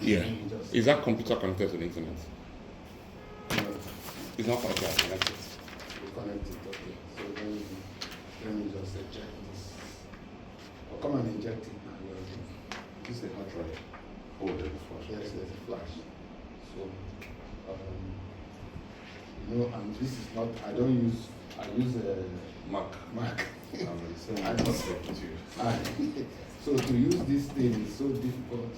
Yeah. Is that computer connected to the internet? No, It's not connected, I connect it. you connect it, okay. So let me just check this. Or come and inject it now. This is a hard drive. Oh, there's a flash. Yes, there's a flash. So, and this is not, I use a Mac. Mac. I'm I not don't- to you. So to use this thing is so difficult.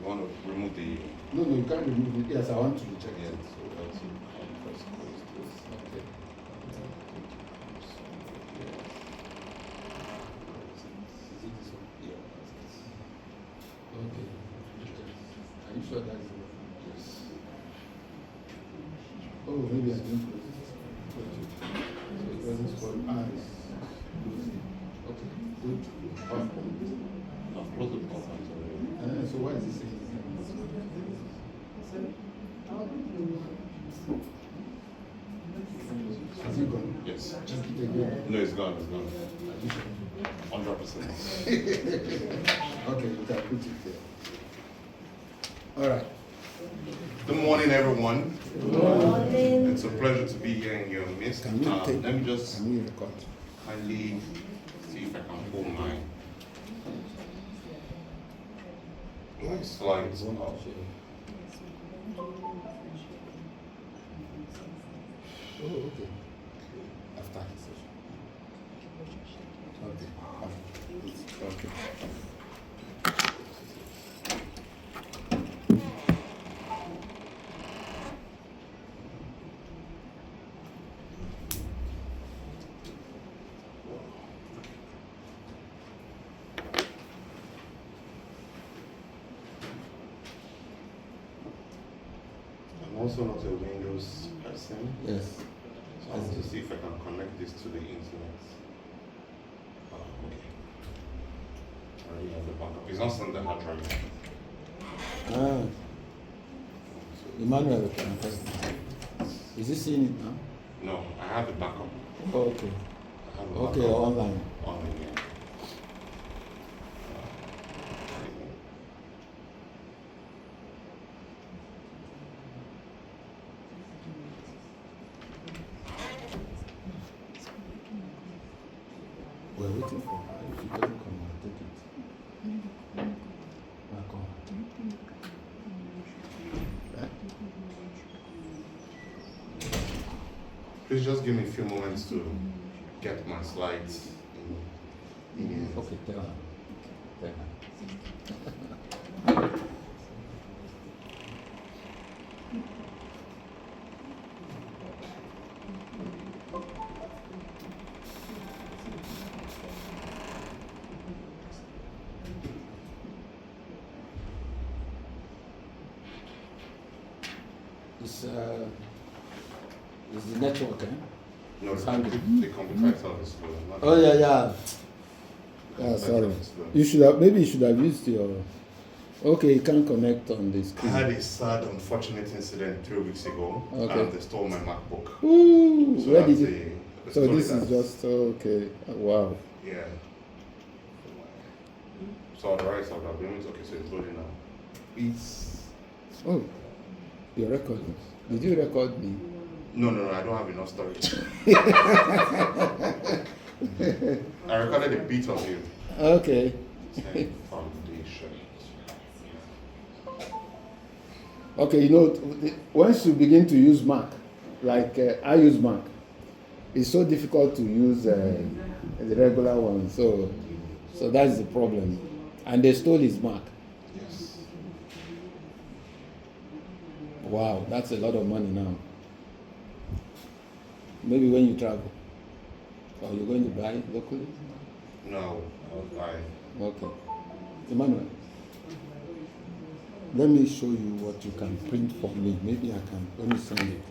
You want to remove the... No, you can't remove it. Yes, I want to check Yeah, it. so that's it. Press close this. Okay. Is it this one? Yeah, Okay. Are you sure that's the one? yes. Oh, maybe I didn't close it. So it doesn't spoil eyes. Okay, good. I've closed the pop already. So why is it saying? Has it gone? Yes. Check it again. No, it's gone, it's gone. Are you sure? 100%. Okay, you can put it there. All right. Good morning, everyone. Good morning. It's a pleasure to be here in your midst. Can we take? Let me just Can we record? kindly see if I can pull my slides up. Oh, okay. After the session. Okay. Okay. I'm also not a Windows person, Yes. so I want to see if I can connect this to the internet. Okay. I already have the backup. It's not on the hard drive. Ah, So- Emmanuel, is he seeing it now? No, I have the backup. Oh, okay. I have the Okay, backup online. online, yeah. We're waiting for her. If she doesn't come, I'll take it. Back on. Eh? Please just give me a few moments to get my slides in. Okay, tell her. Tell her. It's the network, eh? No, Sound. the computer itself is slow. not Oh, the- yeah. Yeah, computer sorry. itself is slow. You should have, maybe you should have used your, okay, you can't connect on the I screen. had a sad, unfortunate incident 3 weeks ago. Okay. They stole my MacBook. Ooh, So where did that's you? the So story this is that's- just, okay, wow. Yeah. So the right side of the okay, so it's loading now. It's Oh, you're recording. Did you record me? no, I don't have enough storage. I recorded a bit of you. Okay. Saying foundation. Okay, you know, once you begin to use Mac, like I use Mac, it's so difficult to use the regular one. So that's the problem. And they stole his Mac. Yes. Wow, that's a lot of money now. Maybe when you travel, or you're going to buy locally. No, I Okay, Emmanuel. Let me show you what you can print for me. Maybe I can. Let me send it.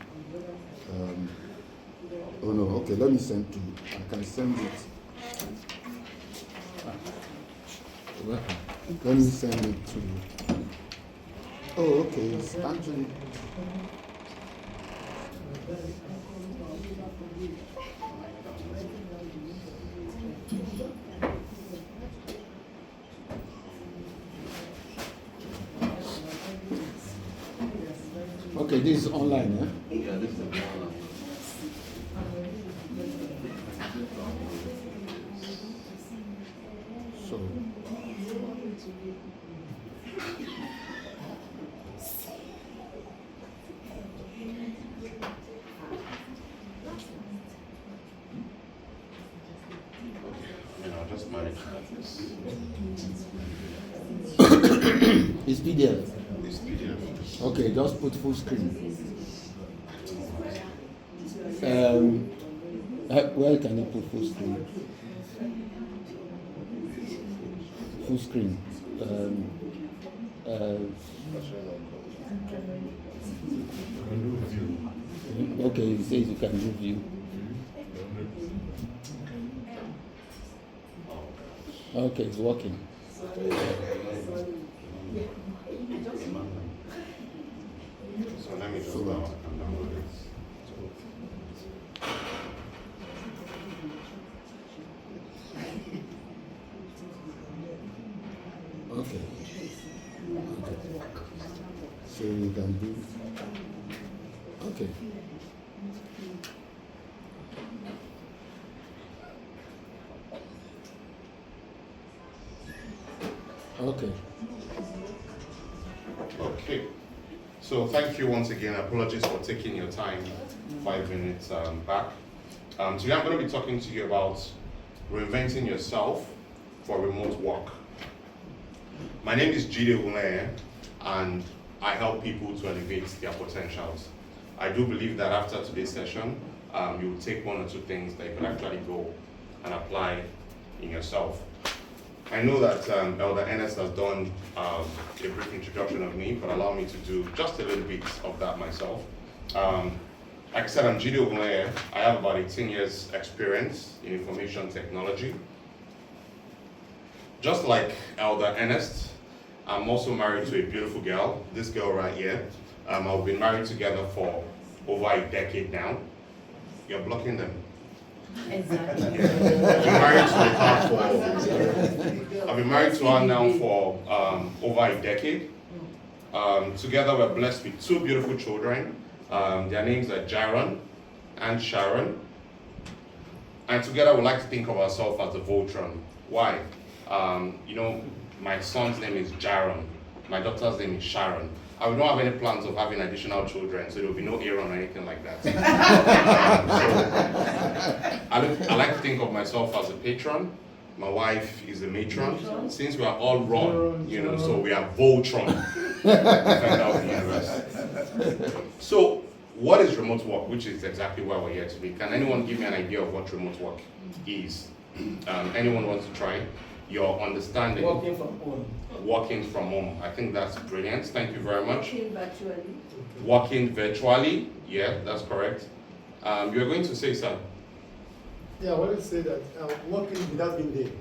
Oh no. Okay, let me send to you. I can send it. Let me send it to you. Oh, okay. It's actually. Okay, this is online, eh? Yeah, this is online. So. I'll just manage that. It's PDF. This PDF. Okay, just put full screen. Where can you put full screen? Full screen. Okay, it says you can do view. Okay, it's working. So let me just download it. Okay. So you can do. Okay. Okay. Okay. So thank you once again. Apologies for taking your time 5 minutes back. Today I'm going to be talking to you about reinventing yourself for remote work. My name is Jide Ogunleye, and I help people to elevate their potentials. I do believe that after today's session, you will take one or two things that you can actually go and apply in yourself. I know that Elder Ernest has done a brief introduction of me, but allow me to do just a little bit of that myself. Like I said, I'm Jide Ogunleye. I have about 18 years experience in information technology. Just like Elder Ernest, I'm also married to a beautiful girl, this girl right here. I've been married together for over a decade now. You're blocking them. Exactly. I've been married to her now for over a decade. Together we're blessed with two beautiful children. Their names are Jaron and Sharon. And together we like to think of ourselves as the Voltron. Why? My son's name is Jaron. My daughter's name is Sharon. I don't have any plans of having additional children, so there will be no Aaron or anything like that. I like to think of myself as a patron. My wife is a matron. Since we are all wrong, so we are Voltron. Defender of the universe. So, what is remote work? Which is exactly why we're here today. Can anyone give me an idea of what remote work is? Anyone wants to try? Your understanding. Working from home. Working from home. I think that's brilliant. Thank you very much. Working virtually. Working virtually. Yeah, that's correct. You're going to say, sir? Yeah, I want to say that working without being there.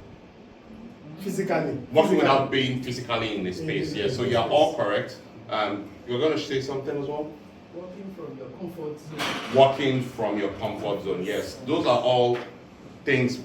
Physically. Working without being physically in the space. Yeah, so you're all correct. You're going to say something as well? Working from your comfort zone. Working from your comfort zone. Yes, those are all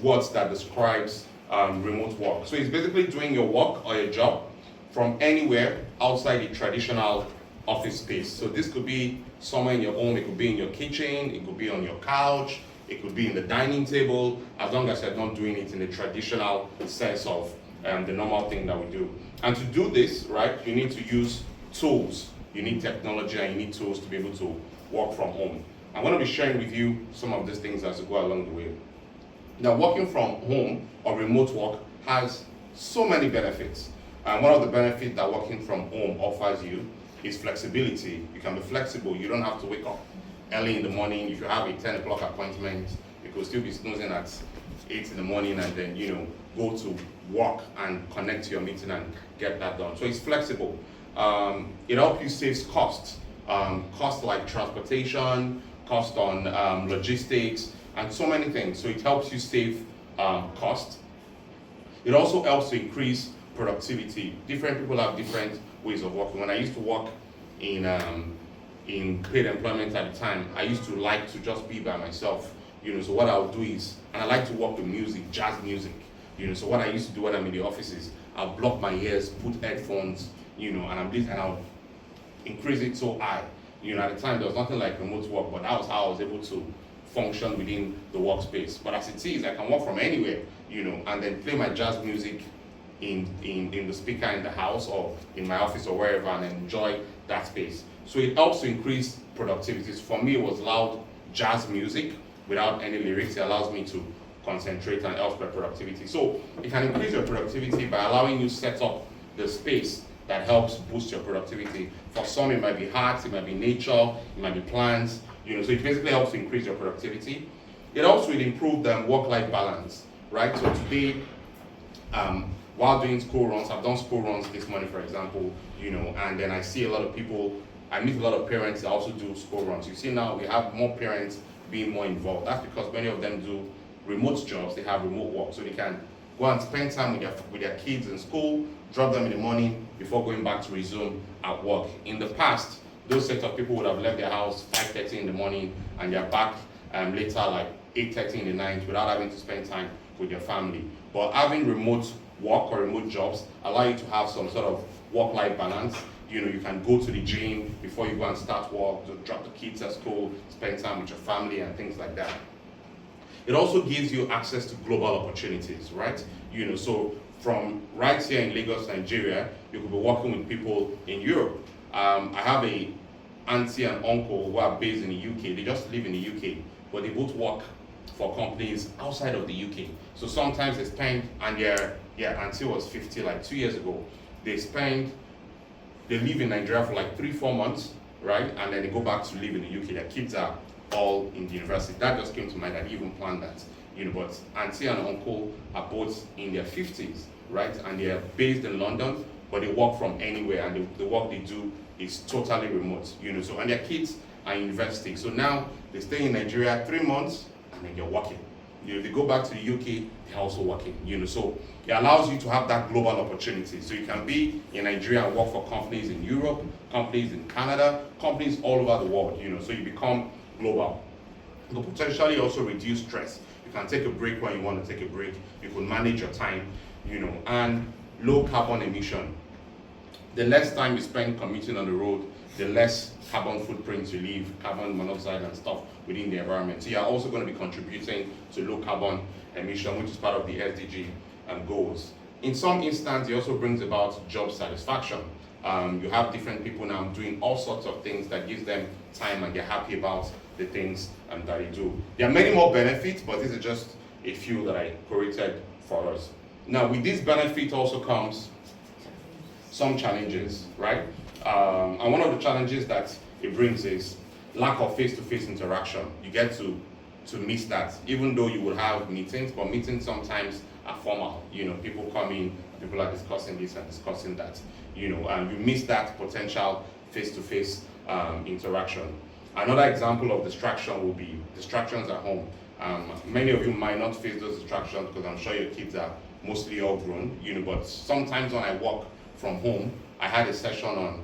words that describes remote work. So it's basically doing your work or your job from anywhere outside the traditional office space. So this could be somewhere in your home, it could be in your kitchen, it could be on your couch, it could be in the dining table, as long as you're not doing it in the traditional sense of the normal thing that we do. And to do this, right, you need to use tools. You need technology and you need tools to be able to work from home. I'm going to be sharing with you some of these things as we go along the way. Now, working from home or remote work has so many benefits. And one of the benefits that working from home offers you is flexibility. You can be flexible. You don't have to wake up early in the morning. If you have a 10 o'clock appointment, you could still be snoozing at 8 in the morning and then, go to work and connect to your meeting and get that done. So it's flexible. It helps you save costs. Costs like transportation, cost on logistics, and so many things. So it helps you save cost. It also helps to increase productivity. Different people have different ways of working. When I used to work in paid employment at the time, I used to like to just be by myself. So what I would do is, and I like to work with music, jazz music. So what I used to do when I'm in the office is I'll block my ears, put headphones, and I'll increase it so high. At the time there was nothing like remote work, but that was how I was able to function within the workspace. But as it is, I can work from anywhere, and then play my jazz music in the speaker in the house or in my office or wherever and enjoy that space. So it helps to increase productivity. So for me, it was loud jazz music without any lyrics. It allows me to concentrate and helps my productivity. So it can increase your productivity by allowing you set up the space that helps boost your productivity. For some, it might be art, it might be nature, it might be plants, so it basically helps to increase your productivity. It also will improve the work-life balance, right? So today, while doing school runs, I've done school runs this morning, for example, and then I see a lot of people, I meet a lot of parents that also do school runs. You see now we have more parents being more involved. That's because many of them do remote jobs, they have remote work, so they can go and spend time with their kids in school, drop them in the morning before going back to resume at work. In the past, those set of people would have left their house 5:30 in the morning and they're back later like 8:30 in the night without having to spend time with your family. But having remote work or remote jobs allow you to have some sort of work-life balance. You can go to the gym before you go and start work, to drop the kids at school, spend time with your family and things like that. It also gives you access to global opportunities, right? So from right here in Lagos, Nigeria, you could be working with people in Europe. I have a auntie and uncle who are based in the UK. They just live in the UK, but they both work for companies outside of the UK. So sometimes they spend, and their auntie was 50 like 2 years ago. They live in Nigeria for like 3-4 months, right? And then they go back to live in the UK. Their kids are all in the university. That just came to mind. I didn't even plan that. But auntie and uncle are both in their 50s, right? And they're based in London, but they work from anywhere, and the work they do is totally remote, So, and their kids are in university. So now they stay in Nigeria 3 months, and then they're working. They go back to the UK, they're also working, So it allows you to have that global opportunity. So you can be in Nigeria and work for companies in Europe, companies in Canada, companies all over the world, So you become global. You can potentially also reduce stress. You can take a break when you want to take a break. You can manage your time, and low carbon emission. The less time you spend commuting on the road, the less carbon footprints you leave, carbon monoxide and stuff within the environment. So you're also going to be contributing to low carbon emission, which is part of the SDG goals. In some instances, it also brings about job satisfaction. You have different people now doing all sorts of things that gives them time, and they're happy about the things that they do. There are many more benefits, but this is just a few that I curated for us. Now, with this benefit also comes some challenges, right? And one of the challenges that it brings is lack of face-to-face interaction. You get to miss that, even though you will have meetings, but meetings sometimes are formal. People come in, people are discussing this and discussing that, and you miss that potential face-to-face interaction. Another example of distraction will be distractions at home. Many of you might not face those distractions because I'm sure your kids are mostly all grown, but sometimes when I work from home, I had a session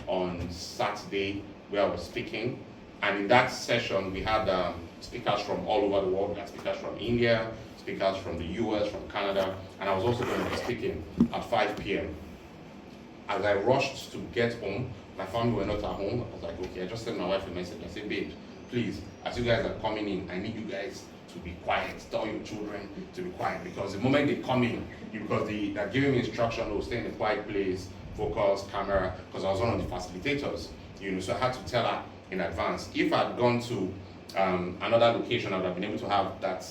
on Saturday where I was speaking, and in that session we had speakers from all over the world. We had speakers from India, speakers from the US, from Canada, and I was also going to be speaking at 5 p.m. As I rushed to get home, my family were not at home. I was like, okay, I just sent my wife a message. I said, babe, please, as you guys are coming in, I need you guys to be quiet. Tell your children to be quiet, because the moment they come in, because they're giving me instruction, oh, stay in a quiet place, focus, camera, because I was one of the facilitators, so I had to tell her in advance. If I'd gone to another location, I would have been able to have that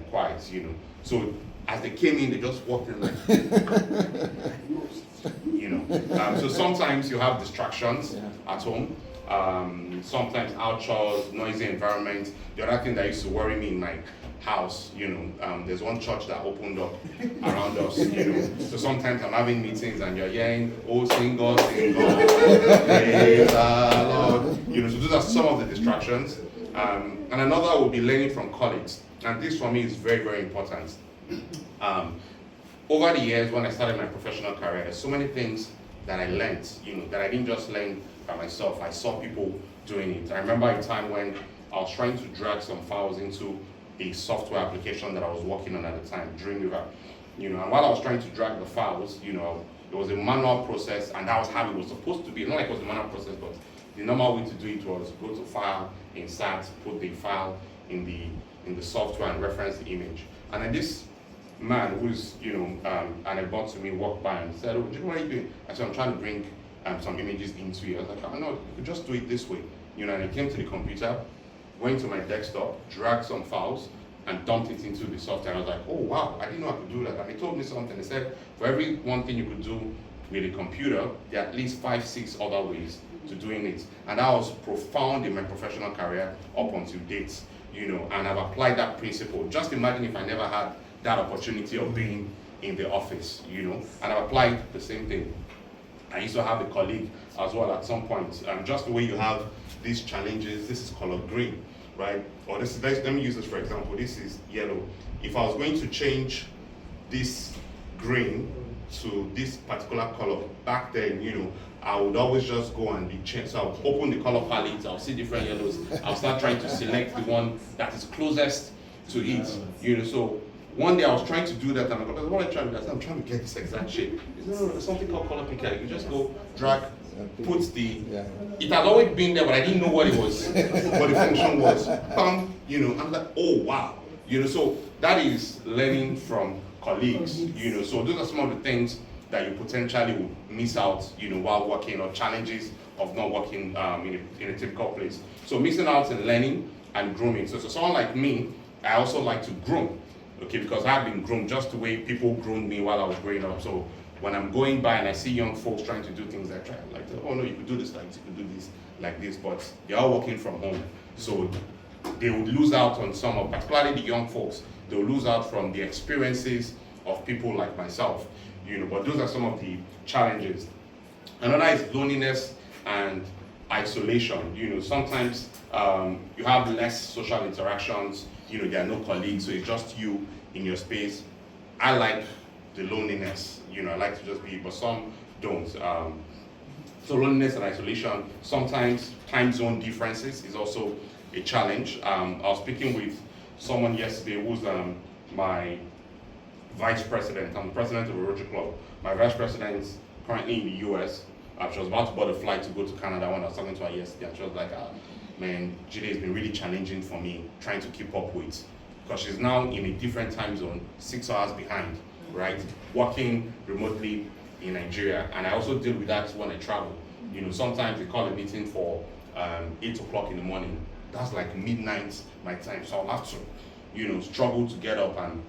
quiet, So as they came in, they just walked in like, so sometimes you have distractions at home. Sometimes outdoors, noisy environment. The other thing that used to worry me in my house, there's one church that opened up around us, So sometimes I'm having meetings and you're hearing, oh, sing God, praise the Lord. So those are some of the distractions. And another would be learning from colleagues. And this for me is very, very important. Over the years, when I started my professional career, there's so many things that I learned, that I didn't just learn by myself. I saw people doing it. I remember a time when I was trying to drag some files into a software application that I was working on at the time, Dreamweaver. And while I was trying to drag the files, it was a manual process, and that was how it was supposed to be. Not like it was a manual process, but The normal way to do it was go to File, Insert, put the file in the software and reference the image. And then this man who's, and I brought to me walked by and said, "Oh, what are you doing?" I said, "I'm trying to bring some images into it." I was like, "Oh no, you could just do it this way." And I came to the computer, went to my desktop, dragged some files, and dumped it into the software. And I was like, "Oh wow, I didn't know I could do that." And he told me something. He said, for every one thing you could do with a computer, there are at least 5, 6 other ways to doing it. And that was profound in my professional career up until date, and I've applied that principle. Just imagine if I never had that opportunity of being in the office, and I've applied the same thing. I used to have a colleague as well at some point, just the way you have these challenges. This is color green, right? Or let me use this for example. This is yellow. If I was going to change this green to this particular color back then, I would always just go and change. So I'll open the color palette, I'll see different yellows, I'll start trying to select the one that is closest to it. So one day I was trying to do that, and I go, "What am I trying to do?" I said, "I'm trying to get this exact shape." He said, "No, there's something called color picker. You just go drag, put the, it had always been there, but I didn't know what it was, what the function was. Bam, I'm like, oh wow. So that is learning from colleagues, so those are some of the things that you potentially would miss out, while working, or challenges of not working in a typical place. So missing out in learning and grooming. So someone like me, I also like to groom, okay, because I've been groomed just the way people groomed me while I was growing up. So when I'm going by and I see young folks trying to do things, I try, like, "Oh no, you could do this like this, you could do this like this," but they're all working from home. So they would lose out on some of, particularly the young folks, they'll lose out from the experiences of people like myself, but those are some of the challenges. Another is loneliness and isolation. Sometimes you have less social interactions, there are no colleagues, so it's just you in your space. I like the loneliness, I like to just be, but some don't. So loneliness and isolation. Sometimes time zone differences is also a challenge. I was speaking with someone yesterday who's my vice president. I'm the president of a Rotary Club. My vice president is currently in the US. She was about to board a flight to go to Canada when I was talking to her yesterday, and she was like, "Man, Jide, has been really challenging for me trying to keep up with," because she's now in a different time zone, 6 hours behind, right? Working remotely in Nigeria, and I also deal with that when I travel. Sometimes they call a meeting for 8 o'clock in the morning. That's like midnight my time, so I'll have to, struggle to get up, and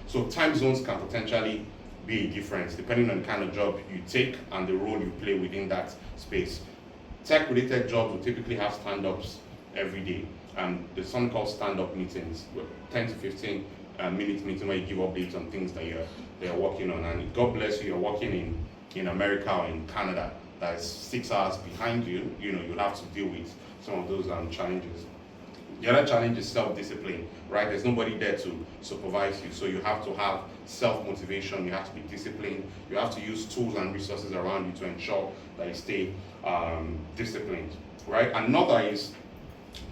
so time zones can potentially be a difference depending on the kind of job you take and the role you play within that space. Tech-related jobs will typically have stand-ups every day. There's something called stand-up meetings, 10 to 15 minute meeting where you give updates on things that you're working on. And God bless you, you're working in America or in Canada, that's 6 hours behind you. You'll have to deal with some of those challenges. The other challenge is self-discipline, right? There's nobody there to supervise you, so you have to have self-motivation, you have to be disciplined, you have to use tools and resources around you to ensure that you stay disciplined, right? Another is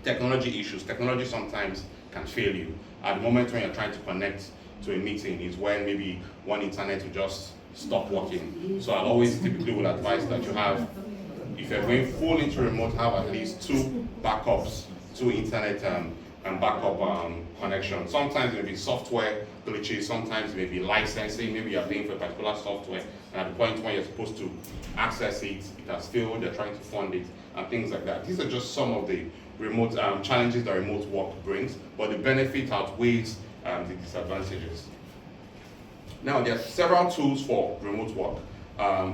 technology issues. Technology sometimes can fail you. At the moment when you're trying to connect to a meeting is when maybe one internet will just stop working. So I'll always typically will advise that you have, if you're going full into remote, have at least 2 backups, 2 internet and backup connection. Sometimes it may be software glitches, sometimes it may be licensing, maybe you're paying for a particular software, and at the point when you're supposed to access it, it has failed, they're trying to fund it, and things like that. These are just some of the remote challenges that remote work brings, but the benefit outweighs the disadvantages. Now, there are several tools for remote work.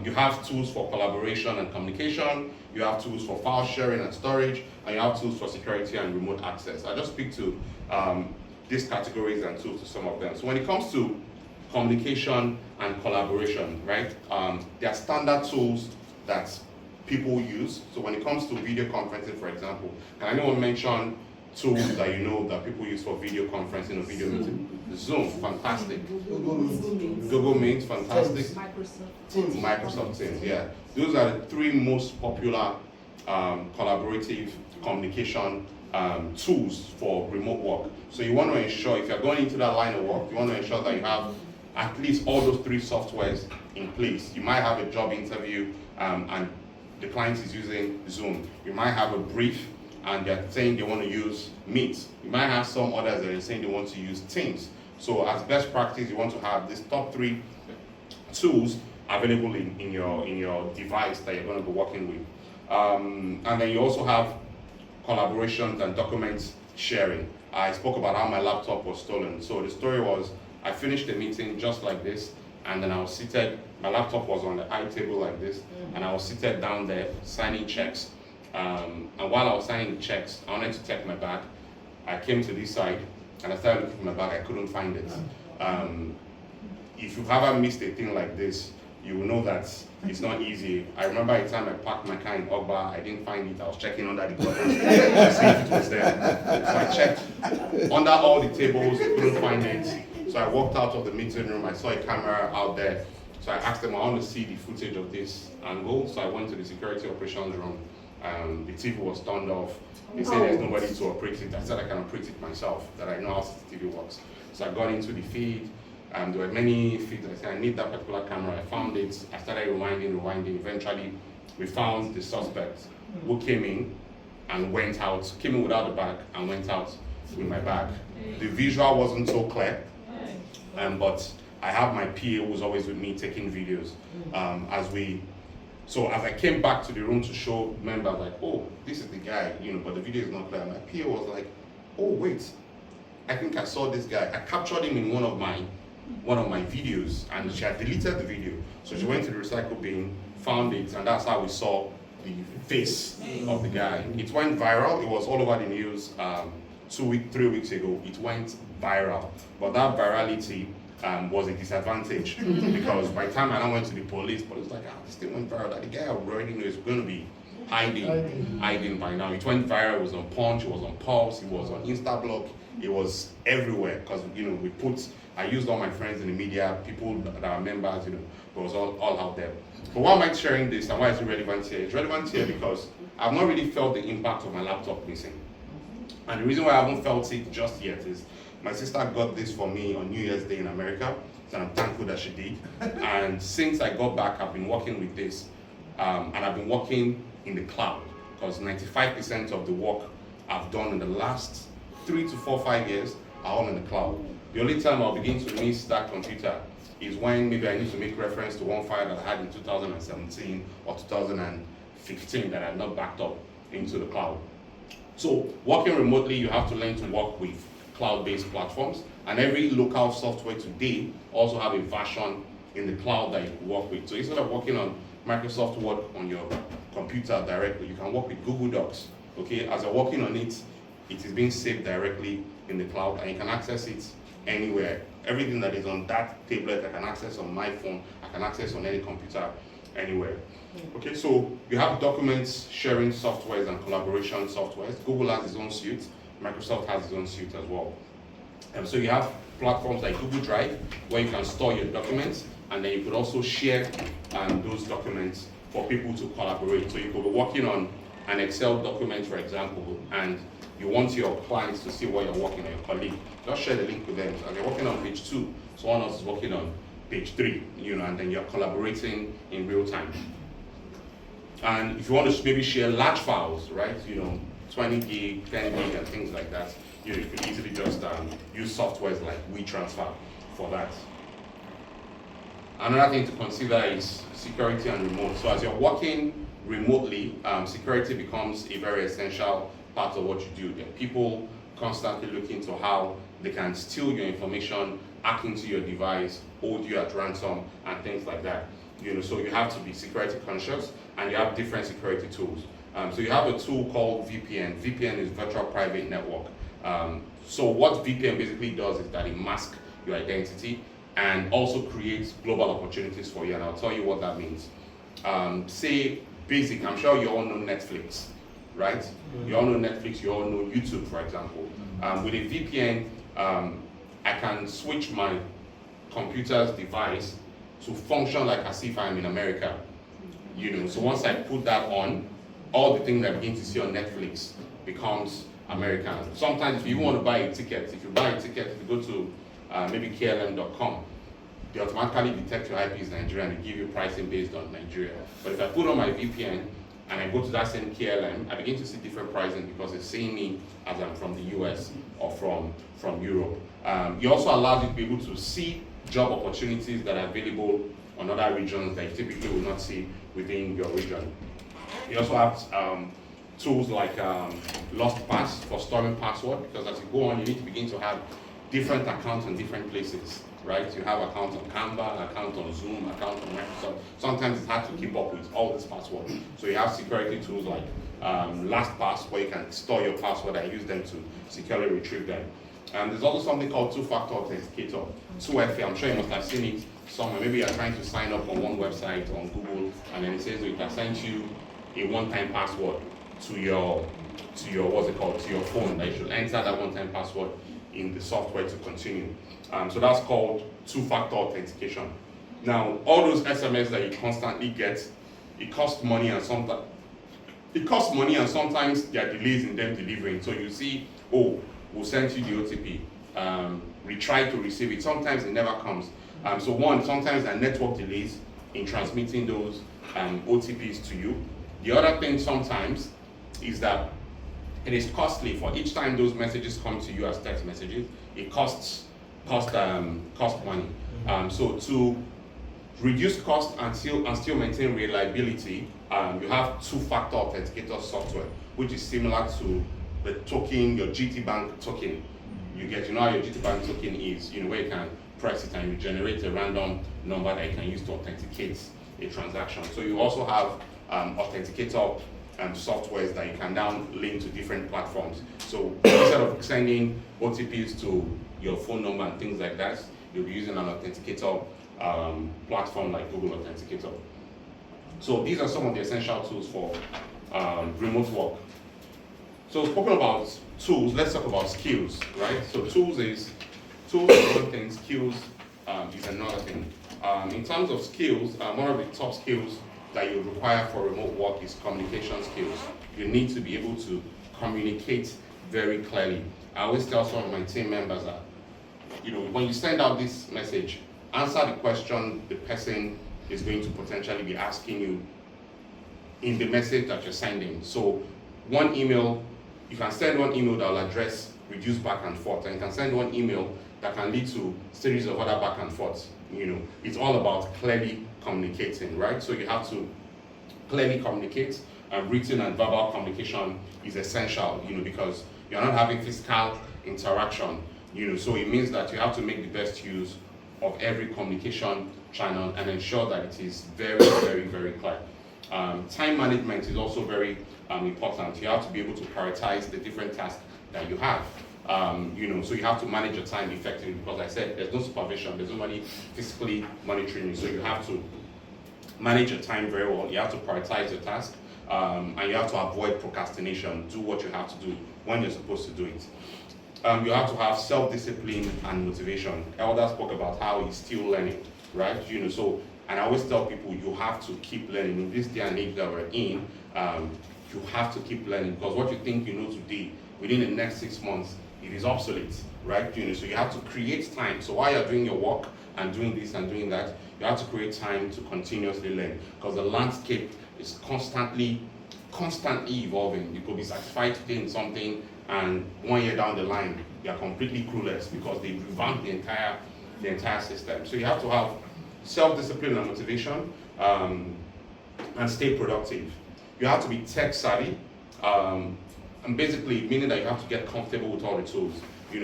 You have tools for collaboration and communication, you have tools for file sharing and storage, and you have tools for security and remote access. I'll just speak to these categories and tools to some of them. So when it comes to communication and collaboration, right, there are standard tools that people use. So when it comes to video conferencing, for example, can anyone mention tools that that people use for video conferencing or video meeting? Zoom, fantastic. Google Meet, fantastic. Microsoft Teams, yeah. Those are the 3 most popular collaborative communication tools for remote work. So you want to ensure, if you're going into that line of work, you want to ensure that you have at least all those 3 softwares in place. You might have a job interview and the client is using Zoom. You might have a brief and they're saying they want to use Meet. You might have some others that are saying they want to use Teams. So as best practice, you want to have these top 3 tools available in your device that you're going to be working with. And then you also have collaborations and documents sharing. I spoke about how my laptop was stolen. So the story was, I finished the meeting just like this, and then I was seated, my laptop was on the high table like this, and I was seated down there signing checks. And while I was signing the checks, I wanted to check my bag. I came to this side, and I started looking for my bag, I couldn't find it. If you've ever missed a thing like this, you will know that it's not easy. I remember a time I parked my car in Ogba, I didn't find it, I was checking under the gutter to see if it was there. So I checked under all the tables, couldn't find it. So I walked out of the meeting room, I saw a camera out there. So I asked them, I want to see the footage of this angle. So I went to the security operations room. The TV was turned off. They said there's nobody to operate it. I said I can operate it myself, that I know how CCTV works. So I got into the feed. There were many feeds. I said, I need that particular camera. I found it. I started rewinding. Eventually, we found the suspect who came in and went out, came in without the bag and went out with my bag. The visual wasn't so clear, but I have my PA who was always with me taking videos. So as I came back to the room to show members, like, oh, this is the guy, but the video is not clear. My PA was like, oh, wait, I think I saw this guy. I captured him in one of my videos, and she had deleted the video. So she went to the recycle bin, found it, and that's how we saw the face of the guy. It went viral. It was all over the news 3 weeks ago. It went viral. But that virality was a disadvantage because by the time I went to the police was like, this thing went viral. That the guy I already know is going to be hiding by now. It went viral. It was on Punch, it was on Pulse, it was on Instablog, it was everywhere because I used all my friends in the media, people that are members, it was all out there. But why am I sharing this and why is it relevant here? It's relevant here because I've not really felt the impact of my laptop missing. And the reason why I haven't felt it just yet is my sister got this for me on New Year's Day in America, and I'm thankful that she did. And since I got back, I've been working with this, and I've been working in the cloud because 95% of the work I've done in the last 3 to 4, 5 years are all in the cloud. The only time I'll begin to miss that computer is when maybe I need to make reference to one file that I had in 2017 or 2015 that I had not backed up into the cloud. So working remotely, you have to learn to work with cloud-based platforms, and every local software today also have a version in the cloud that you can work with. So instead of working on Microsoft Word on your computer directly, you can work with Google Docs. Okay, as you're working on it, it is being saved directly in the cloud, and you can access it anywhere. Everything that is on that tablet, I can access on my phone, I can access on any computer anywhere. Okay, so you have documents sharing softwares and collaboration softwares. Google has its own suite, Microsoft has its own suite as well. So you have platforms like Google Drive where you can store your documents, and then you could also share those documents for people to collaborate. So you could be working on an Excel document, for example, and you want your clients to see what you're working on, your colleague. Just share the link with them. And they're working on page 2, someone else is working on page 3, and then you're collaborating in real time. And if you want to maybe share large files, right, 20 gig, 10 gig, and things like that, you could easily just use softwares like WeTransfer for that. Another thing to consider is security and remote. So as you're working remotely, security becomes a very essential part of what you do. There are people constantly looking to how they can steal your information, hack into your device, hold you at ransom, and things like that. So you have to be security conscious, and you have different security tools. So you have a tool called VPN. VPN is Virtual Private Network. So what VPN basically does is that it masks your identity and also creates global opportunities for you, and I'll tell you what that means. Say basic, I'm sure you all know Netflix, right? Mm-hmm. You all know Netflix, you all know YouTube, for example. With a VPN, I can switch my computer's device to function like as if I'm in America. So once I put that on, all the things I begin to see on Netflix becomes American. Sometimes if you want to buy a ticket, if you go to maybe KLM.com, they automatically detect your IP is Nigerian and give you pricing based on Nigeria. But if I put on my VPN, and I go to that same KLM, I begin to see different pricing because it's seeing me as I'm from the US or from Europe. It also allows you to be able to see job opportunities that are available on other regions that you typically will not see within your region. You also have tools like LastPass for storing password, because as you go on, you need to begin to have different accounts in different places, right? You have accounts on Canva, account on Zoom, account on Microsoft. Sometimes it's hard to keep up with all this password. So you have security tools like LastPass, where you can store your password and use them to securely retrieve them. And there's also something called two-factor authenticator, 2FA. I'm sure you must have seen it somewhere. Maybe you're trying to sign up on one website on Google, and then it says it can send you a one-time password to your what's it called, to your phone, that you should enter that one-time password in the software to continue. So that's called two-factor authentication. Now, all those SMS that you constantly get, it costs money, and sometimes there are delays in them delivering. So you see, oh, we'll send you the OTP. We try to receive it. Sometimes it never comes. Sometimes there are network delays in transmitting those OTPs to you. The other thing sometimes is that it is costly. For each time those messages come to you as text messages, it costs money. So to reduce cost and still maintain reliability, you have two-factor authenticator software, which is similar to the token, your GT Bank token. You know how your GT Bank token is, where you can press it and you generate a random number that you can use to authenticate a transaction. So you also have authenticator softwares that you can now link to different platforms. So instead of sending OTPs to your phone number and things like that, you'll be using an authenticator platform like Google Authenticator. So these are some of the essential tools for remote work. So spoken about tools, let's talk about skills, right? So tools is one thing, skills is another thing. In terms of skills, one of the top skills that you require for remote work is communication skills. You need to be able to communicate very clearly. I always tell some of my team members that, when you send out this message, answer the question the person is going to potentially be asking you in the message that you're sending. So you can send one email that will address reduce back and forth, and you can send one email that can lead to series of other back and forths. It's all about clearly communicating, right? So you have to clearly communicate, and written and verbal communication is essential, because you're not having physical interaction, so it means that you have to make the best use of every communication channel and ensure that it is very, very, very clear. Time management is also very important. You have to be able to prioritize the different tasks that you have. So you have to manage your time effectively, because I said there's no supervision, there's nobody physically monitoring you. So you have to manage your time very well. You have to prioritize your task, and you have to avoid procrastination. Do what you have to do when you're supposed to do it. You have to have self-discipline and motivation. Elder spoke about how he's still learning, right? And I always tell people, you have to keep learning. In this day and age that we're in, you have to keep learning, because what you think you know today, within the next 6 months, it is obsolete, right? So you have to create time. So while you're doing your work and doing this and doing that, you have to create time to continuously learn, because the landscape is constantly evolving. You could be satisfied today in something, and 1 year down the line, you're completely clueless because they've revamped the entire system. So you have to have self-discipline and motivation, and stay productive. You have to be tech savvy, and basically meaning that you have to get comfortable with all the tools.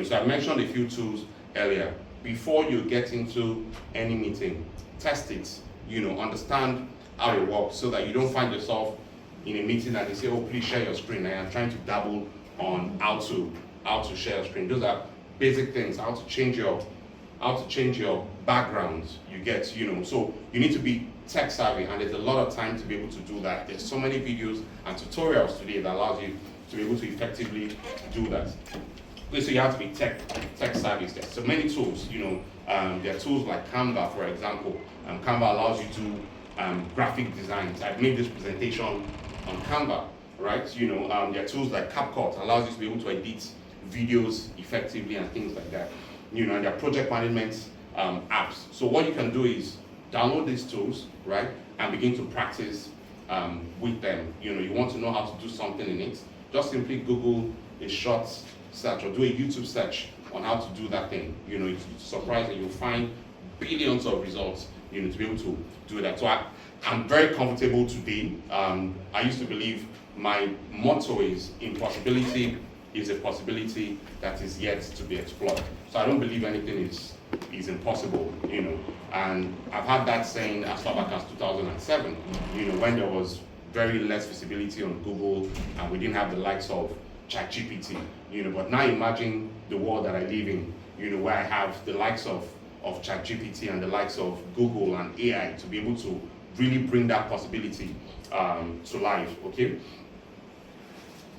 So I mentioned a few tools earlier. Before you get into any meeting, test it. Understand how it works, so that you don't find yourself in a meeting and they say, "Oh, please share your screen," and I'm trying to dabble on how to share your screen. Those are basic things. How to change your background. You get, so you need to be tech savvy, and there's a lot of time to be able to do that. There's so many videos and tutorials today that allows you to be able to effectively do that. Okay, so you have to be tech savvy. There's so many tools. There are tools like Canva, for example. Canva allows you to graphic designs. I've made this presentation on Canva, right? There are tools like CapCut, allows you to be able to edit videos effectively and things like that. And there are project management apps. So what you can do is download these tools, right, and begin to practice with them. You want to know how to do something in it, just simply Google a short search or do a YouTube search on how to do that thing. It's surprising, you'll find billions of results, to be able to do that. So I'm very comfortable today. I used to believe my motto is impossibility is a possibility that is yet to be explored. So I don't believe anything is impossible, and I've had that saying as far back as 2007, when there was very less visibility on Google and we didn't have the likes of ChatGPT, but now imagine the world that I live in, where I have the likes of ChatGPT and the likes of Google and AI to be able to really bring that possibility to life, okay?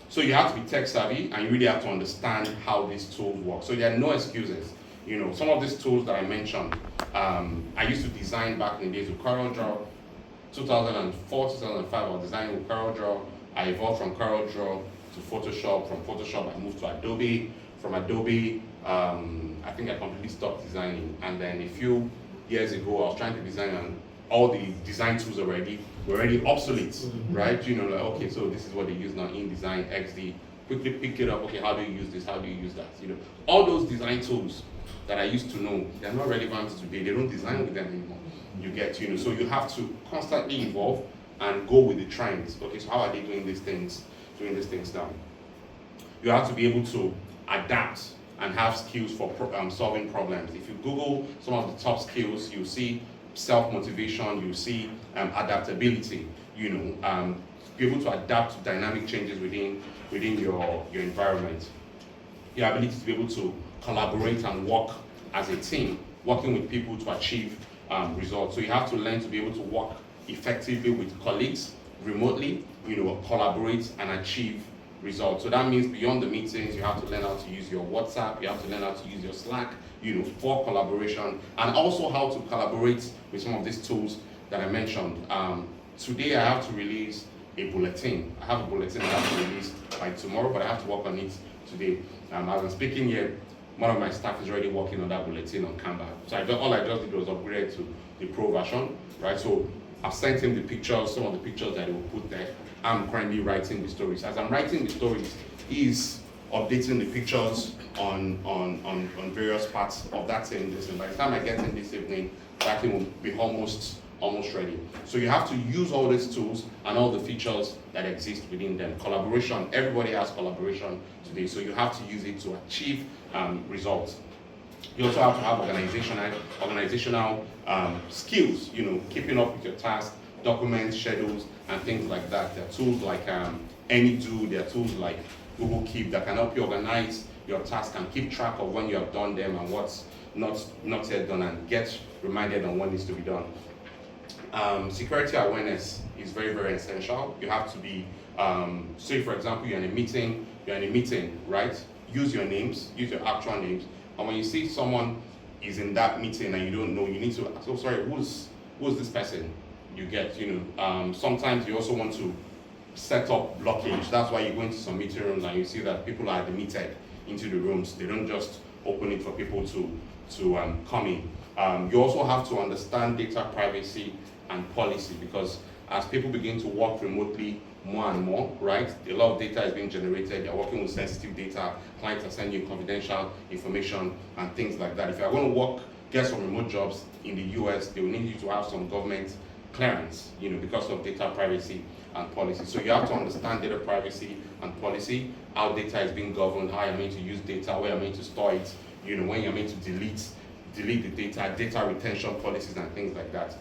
So you have to be tech savvy and you really have to understand how these tools work. So there are no excuses. Some of these tools that I mentioned, I used to design back in the days with CorelDRAW. 2004, 2005, I was designing with CorelDRAW. I evolved from CorelDRAW to Photoshop. From Photoshop, I moved to Adobe. From Adobe, I think I completely stopped designing. And then a few years ago, I was trying to design, and all the design tools were already obsolete, right? Like, okay, so this is what they use now, InDesign, XD. Quickly pick it up. Okay, how do you use this? How do you use that? All those design tools that I used to know, they're not relevant today. They don't design with them anymore. You get, so you have to constantly evolve and go with the trends. Okay, so how are they doing these things now? You have to be able to adapt and have skills for solving problems. If you Google some of the top skills, you'll see self-motivation, you'll see adaptability, be able to adapt to dynamic changes within your environment. Your ability to be able to collaborate and work as a team, working with people to achieve results. So you have to learn to be able to work effectively with colleagues remotely, collaborate and achieve results. So that means beyond the meetings, you have to learn how to use your WhatsApp, you have to learn how to use your Slack, for collaboration, and also how to collaborate with some of these tools that I mentioned. Today I have to release a bulletin. I have a bulletin I have to release by tomorrow, but I have to work on it today. As I'm speaking here, one of my staff is already working on that bulletin on Canva. So all I just did was upgrade to the pro version, right? So I've sent him the pictures, some of the pictures that he will put there. I'm currently writing the stories. As I'm writing the stories, he's updating the pictures on various parts of that same lesson. By the time I get in this evening, that thing will be almost ready. So you have to use all these tools and all the features that exist within them. Collaboration, everybody has collaboration today, so you have to use it to achieve results. You also have to have organizational skills, keeping up with your tasks, documents, schedules, and things like that. There are tools like AnyDo, there are tools like Google Keep that can help you organize your tasks and keep track of when you have done them and what's not yet done, and get reminded on what needs to be done. Security awareness is very, very essential. You have to be, say for example, you're in a meeting, right? Use your names, use your actual names. And when you see someone is in that meeting and you don't know, you need to ask, oh sorry, who's this person? You get, sometimes you also want to set up blockage. That's why you go into some meeting rooms and you see that people are admitted into the rooms. They don't just open it for people to come in. You also have to understand data privacy and policy, because as people begin to work remotely more and more, right, a lot of data is being generated. They're working with sensitive data. Clients are sending you confidential information and things like that. If you're going to get some remote jobs in the US, they will need you to have some government clearance, because of data privacy and policy. So you have to understand data privacy and policy, how data is being governed, how you're meant to use data, where you're meant to store it, when you're meant to delete the data retention policies and things like that.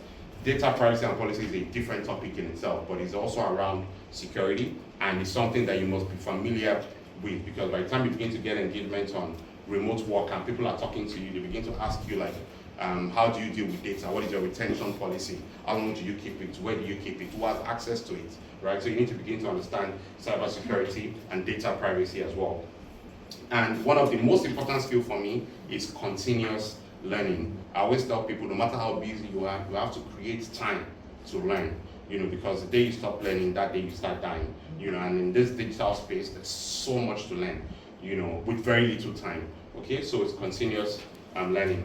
Data privacy and policy is a different topic in itself, but it's also around security, and it's something that you must be familiar with, because by the time you begin to get engagement on remote work and people are talking to you, they begin to ask you like, how do you deal with data? What is your retention policy? How long do you keep it? Where do you keep it? Who has access to it? Right? So you need to begin to understand cybersecurity and data privacy as well. And one of the most important skills for me is continuous learning. I always tell people, no matter how busy you are, you have to create time to learn. Because the day you stop learning, that day you start dying. And in this digital space, there's so much to learn, with very little time. Okay, so it's continuous learning.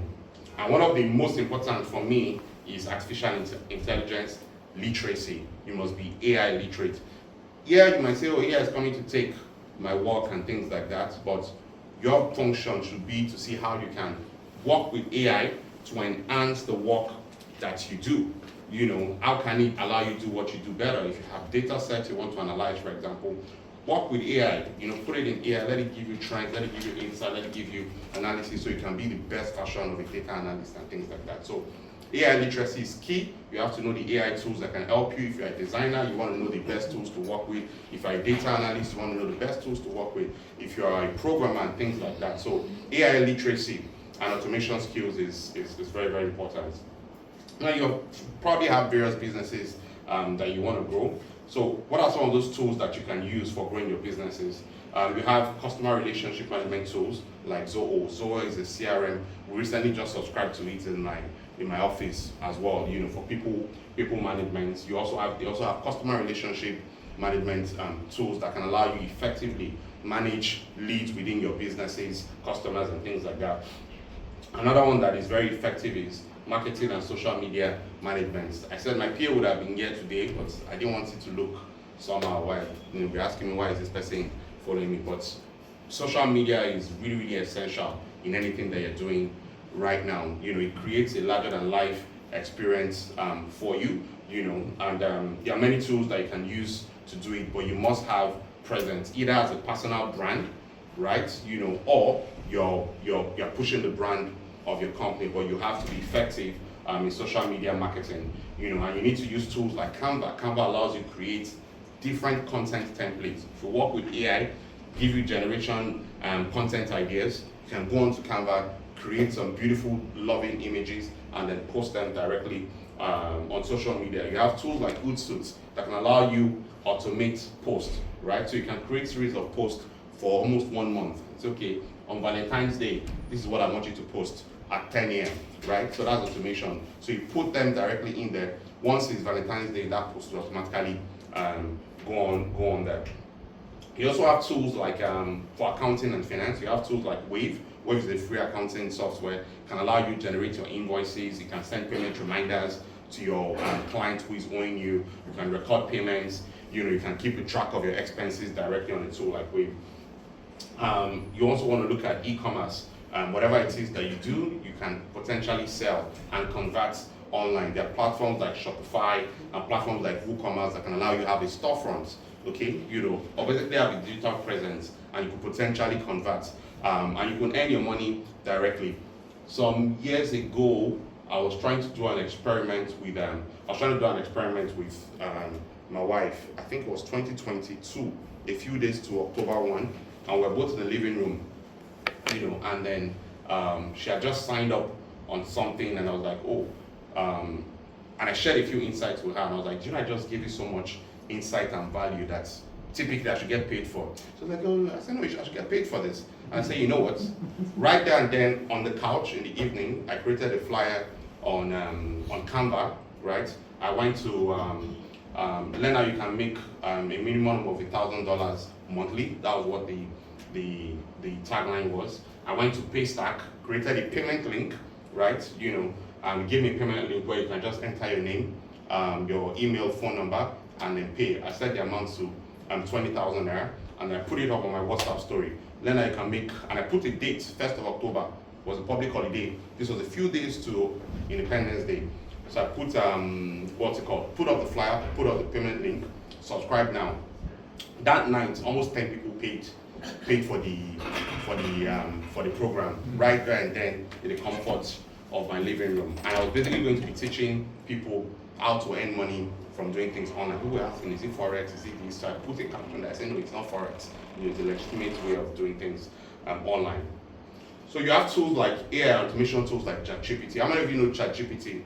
And one of the most important for me is artificial intelligence literacy. You must be AI literate. Yeah, you might say, oh, AI is coming to take my work and things like that, but your function should be to see how you can work with AI to enhance the work that you do. You know, how can it allow you to do what you do better? If you have data sets you want to analyze, for example, work with AI, you know, put it in AI, let it give you trends, let it give you insight, let it give you analysis so you can be the best version of a data analyst and things like that. So AI literacy is key. You have to know the AI tools that can help you. If you're a designer, you want to know the best tools to work with. If you're a data analyst, you want to know the best tools to work with. If you're a programmer and things like that. So AI literacy and automation skills is very, very important. Now you probably have various businesses that you want to grow. So what are some of those tools that you can use for growing your businesses? You have customer relationship management tools like Zoho. Zoho is a CRM. We recently just subscribed to it in my office as well. You know, for people management. They also have customer relationship management tools that can allow you effectively manage leads within your businesses, customers, and things like that. Another one that is very effective is marketing and social media management. I said my peer would have been here today, but I didn't want it to look somehow. Why, you know, be asking me why is this person following me? But social media is really, really essential in anything that you're doing right now. You know, it creates a larger than life experience for you. You know, and there are many tools that you can use to do it, but you must have presence either as a personal brand, right? You know, or you're pushing the brand of your company, but you have to be effective in social media marketing, you know, and you need to use tools like Canva. Canva allows you to create different content templates. If you work with AI, give you generation content ideas, you can go onto Canva, create some beautiful, loving images, and then post them directly on social media. You have tools like Hootsuite that can allow you automate posts, right? So you can create series of posts for almost 1 month. It's okay, on Valentine's Day, this is what I want you to post at 10 a.m., right? So that's automation. So you put them directly in there. Once it's Valentine's Day, that post will automatically go on there. You also have tools like for accounting and finance. You have tools like Wave. Wave is a free accounting software. It can allow you to generate your invoices. You can send payment reminders to your client who is owing you. You can record payments. You know, you can keep a track of your expenses directly on a tool like Wave. You also want to look at e-commerce. Whatever it is that you do, you can potentially sell and convert online. There are platforms like Shopify and platforms like WooCommerce that can allow you to have a storefront. Okay, you know, obviously they have a digital presence and you could potentially convert and you can earn your money directly. Some years ago, I was trying to do an experiment with my wife. I think it was 2022, a few days to October 1, and we're both in the living room, you know, and then she had just signed up on something, and I was like, oh, and I shared a few insights with her, and I was like, you know, I just gave you so much insight and value that typically I should get paid for. So I was like, oh, I said, no, I should get paid for this. And I said, you know what? Right there and then on the couch in the evening, I created a flyer on Canva, right? I went to learn how you can make a minimum of $1,000 monthly. That was what the tagline was. I went to Paystack, created a payment link, right? You know, give me a payment link where you can just enter your name, your email, phone number, and then pay. I set the amount to 20,000 naira, and I put it up on my WhatsApp story. Then I can make, and I put a date, 1st of October was a public holiday. This was a few days to Independence Day. So I put, put up the flyer, put up the payment link, subscribe now. That night, almost 10 people paid for the program, right there and then in the comfort of my living room. And I was basically going to be teaching people how to earn money from doing things online. People were asking, is it Forex, is it this? So I put a caption there, I said, no, it's not Forex. You know, it's a legitimate way of doing things online. So you have tools like AI automation tools like ChatGPT. How many of you know ChatGPT?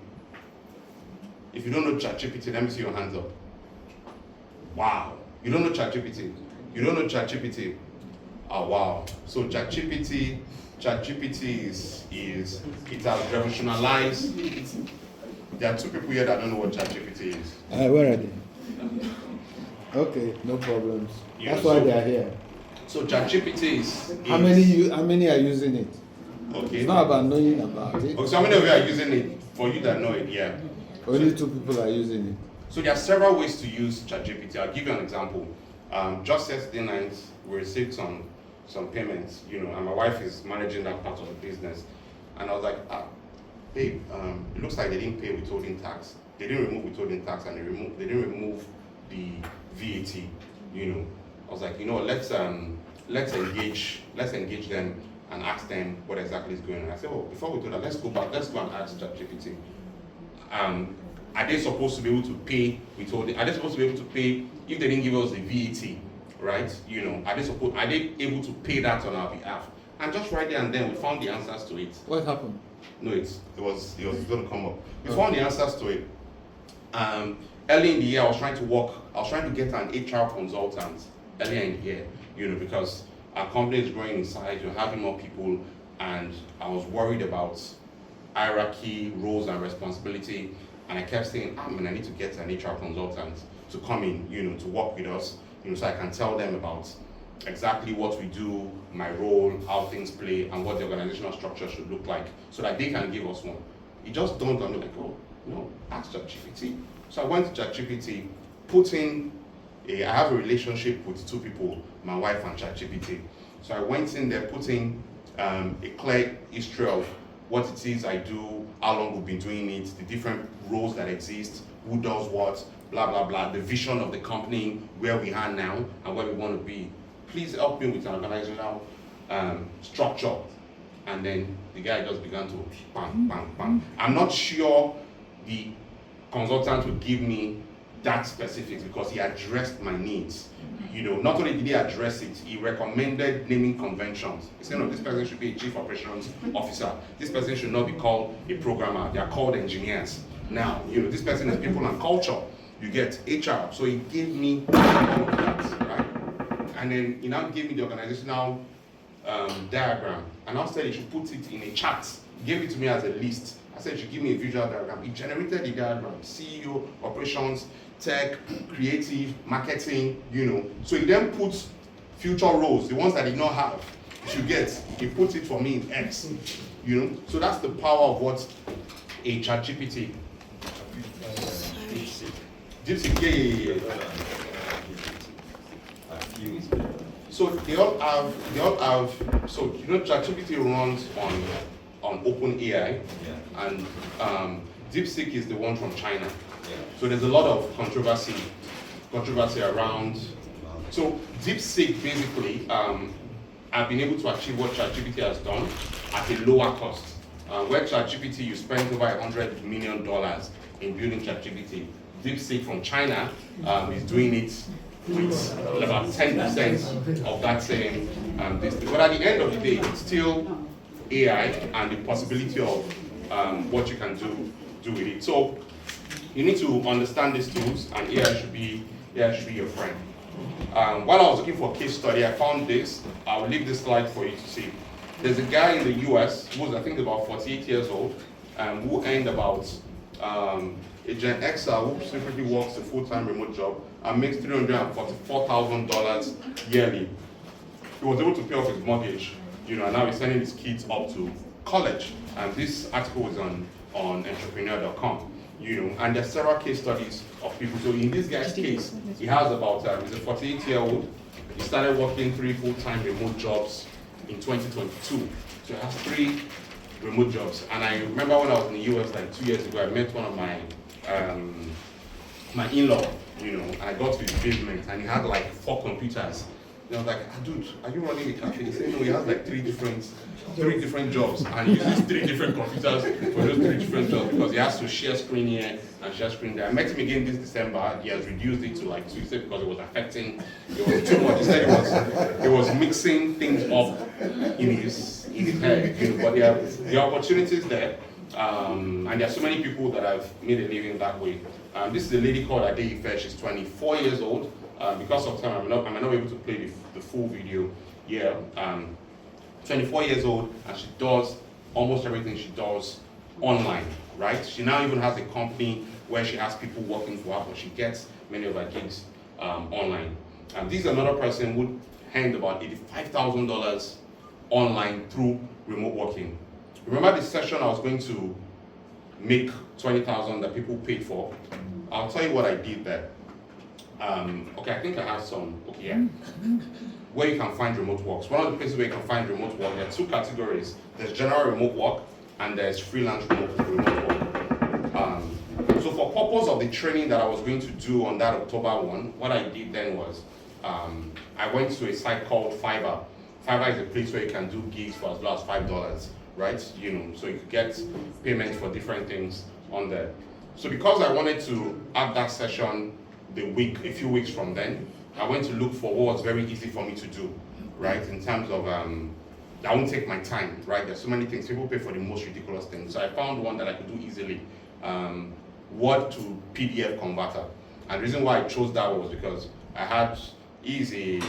If you don't know ChatGPT, let me see your hands up. Wow. You don't know ChatGPT? You don't know ChatGPT? Oh, wow. So ChatGPT is it has revolutionized. There are two people here that don't know what ChatGPT is. Where are they? Okay, no problems. Yeah, That's why they are here. So ChatGPT is How many are using it? Okay. It's not about knowing about it. Okay, so how many of you are using it? For you that know it, yeah. Only 2 people are using it. So there are several ways to use ChatGPT. I'll give you an example. Just yesterday night, we received some payments, and my wife is managing that part of the business. And I was like, babe, it looks like they didn't pay withholding tax. They didn't remove withholding tax, and they didn't remove the VAT. I was like, let's engage them and ask them what exactly is going on. I said, well, before we do that, let's go and ask ChatGPT. Are they supposed to be able to pay withholding? Are they supposed to be able to pay if they didn't give us the VAT, right? Are they able to pay that on our behalf? And just right there and then, we found the answers to it. What happened? No, it was going to come up. We found the answers to it. Early in the year, I was trying to get an HR consultant earlier in the year, because our company is growing in size, we're having more people, and I was worried about hierarchy, roles, and responsibility. And I kept saying, I need to get an HR consultant to come in, to work with us, so I can tell them about exactly what we do, my role, how things play, and what the organizational structure should look like, so that they can give us one. It just dawned on me like, oh, no, ask ChatGPT. So I went to ChatGPT, I have a relationship with two people, my wife and ChatGPT. So I went in there, put in a clear history of what it is I do, how long we've been doing it, the different roles that exist, who does what, blah, blah, blah, the vision of the company, where we are now, and where we want to be. Please help me with an organizational structure. And then the guy just began to bang, bang, bang. I'm not sure the consultant would give me that specifics because he addressed my needs. Not only did he address it, he recommended naming conventions. He said, no, this person should be a chief operations officer. This person should not be called a programmer. They are called engineers. Now, this person is people and culture. You get HR. So he gave me all of that, right? And then he now gave me the organizational diagram. And I said he should put it in a chart. He gave it to me as a list. I said, you give me a visual diagram. He generated the diagram, CEO, operations, tech, creative, marketing, So he then puts future roles, the ones that he did not have, he puts it for me in X, So that's the power of what a ChatGPT. DeepSeek, yeah. So they all have, so ChatGPT runs on OpenAI, and DeepSeek is the one from China. So there's a lot of controversy around. So DeepSeek basically have been able to achieve what ChatGPT has done at a lower cost. Where ChatGPT you spent over $100 million in building ChatGPT, DeepSeek from China is doing it with about 10% of that same distance. But at the end of the day, it's still AI and the possibility of what you can do with it. So you need to understand these tools, and AI should be your friend. While I was looking for a case study, I found this. I'll leave this slide for you to see. There's a guy in the US who's I think about 48 years old, who earned about a Gen Xer who secretly works a full-time remote job and makes $344,000 yearly. He was able to pay off his mortgage, and now he's sending his kids up to college. And this article is on entrepreneur.com. And there's several case studies of people. So in this guy's case, he has about, he's a 48-year-old. He started working 3 full-time remote jobs in 2022. So he has 3 remote jobs. And I remember when I was in the US like 2 years ago, I met one of my in-law, and I got to his basement and he had like 4 computers. And I was like, dude, are you running a cafe? He said, no, he has like 3 different jobs, and he uses 3 different computers for those 3 different jobs because he has to share screen here and share screen there. I met him again this December. He has reduced it to like 2. He said because it was affecting, it was too much. He said it was mixing things up in his head. But there are opportunities there, and there are so many people that have made a living that way. This is a lady called Ade. She's 24 years old. Because of time, I might not be able to play the full video here. 24 years old, and she does almost everything she does online, right? She now even has a company where she has people working for her, but she gets many of her gigs online. This is another person who earned about $85,000 online through remote working. Remember the session I was going to make 20,000 that people paid for. I'll tell you what I did there. Okay, I think I have some. Okay, yeah. Where you can find remote works. One of the places where you can find remote work, there are two categories. There's general remote work and there's freelance remote work. So for purpose of the training that I was going to do on that October 1, what I did then was I went to a site called Fiverr. Fiverr is a place where you can do gigs for as low as $5, right? You know, so you could get payment for different things on there. So because I wanted to have that session a few weeks from then, I went to look for what was very easy for me to do, right? In terms of, I won't take my time, right? There's so many things. People pay for the most ridiculous things. So I found one that I could do easily. Word to PDF converter. And the reason why I chose that was because he's a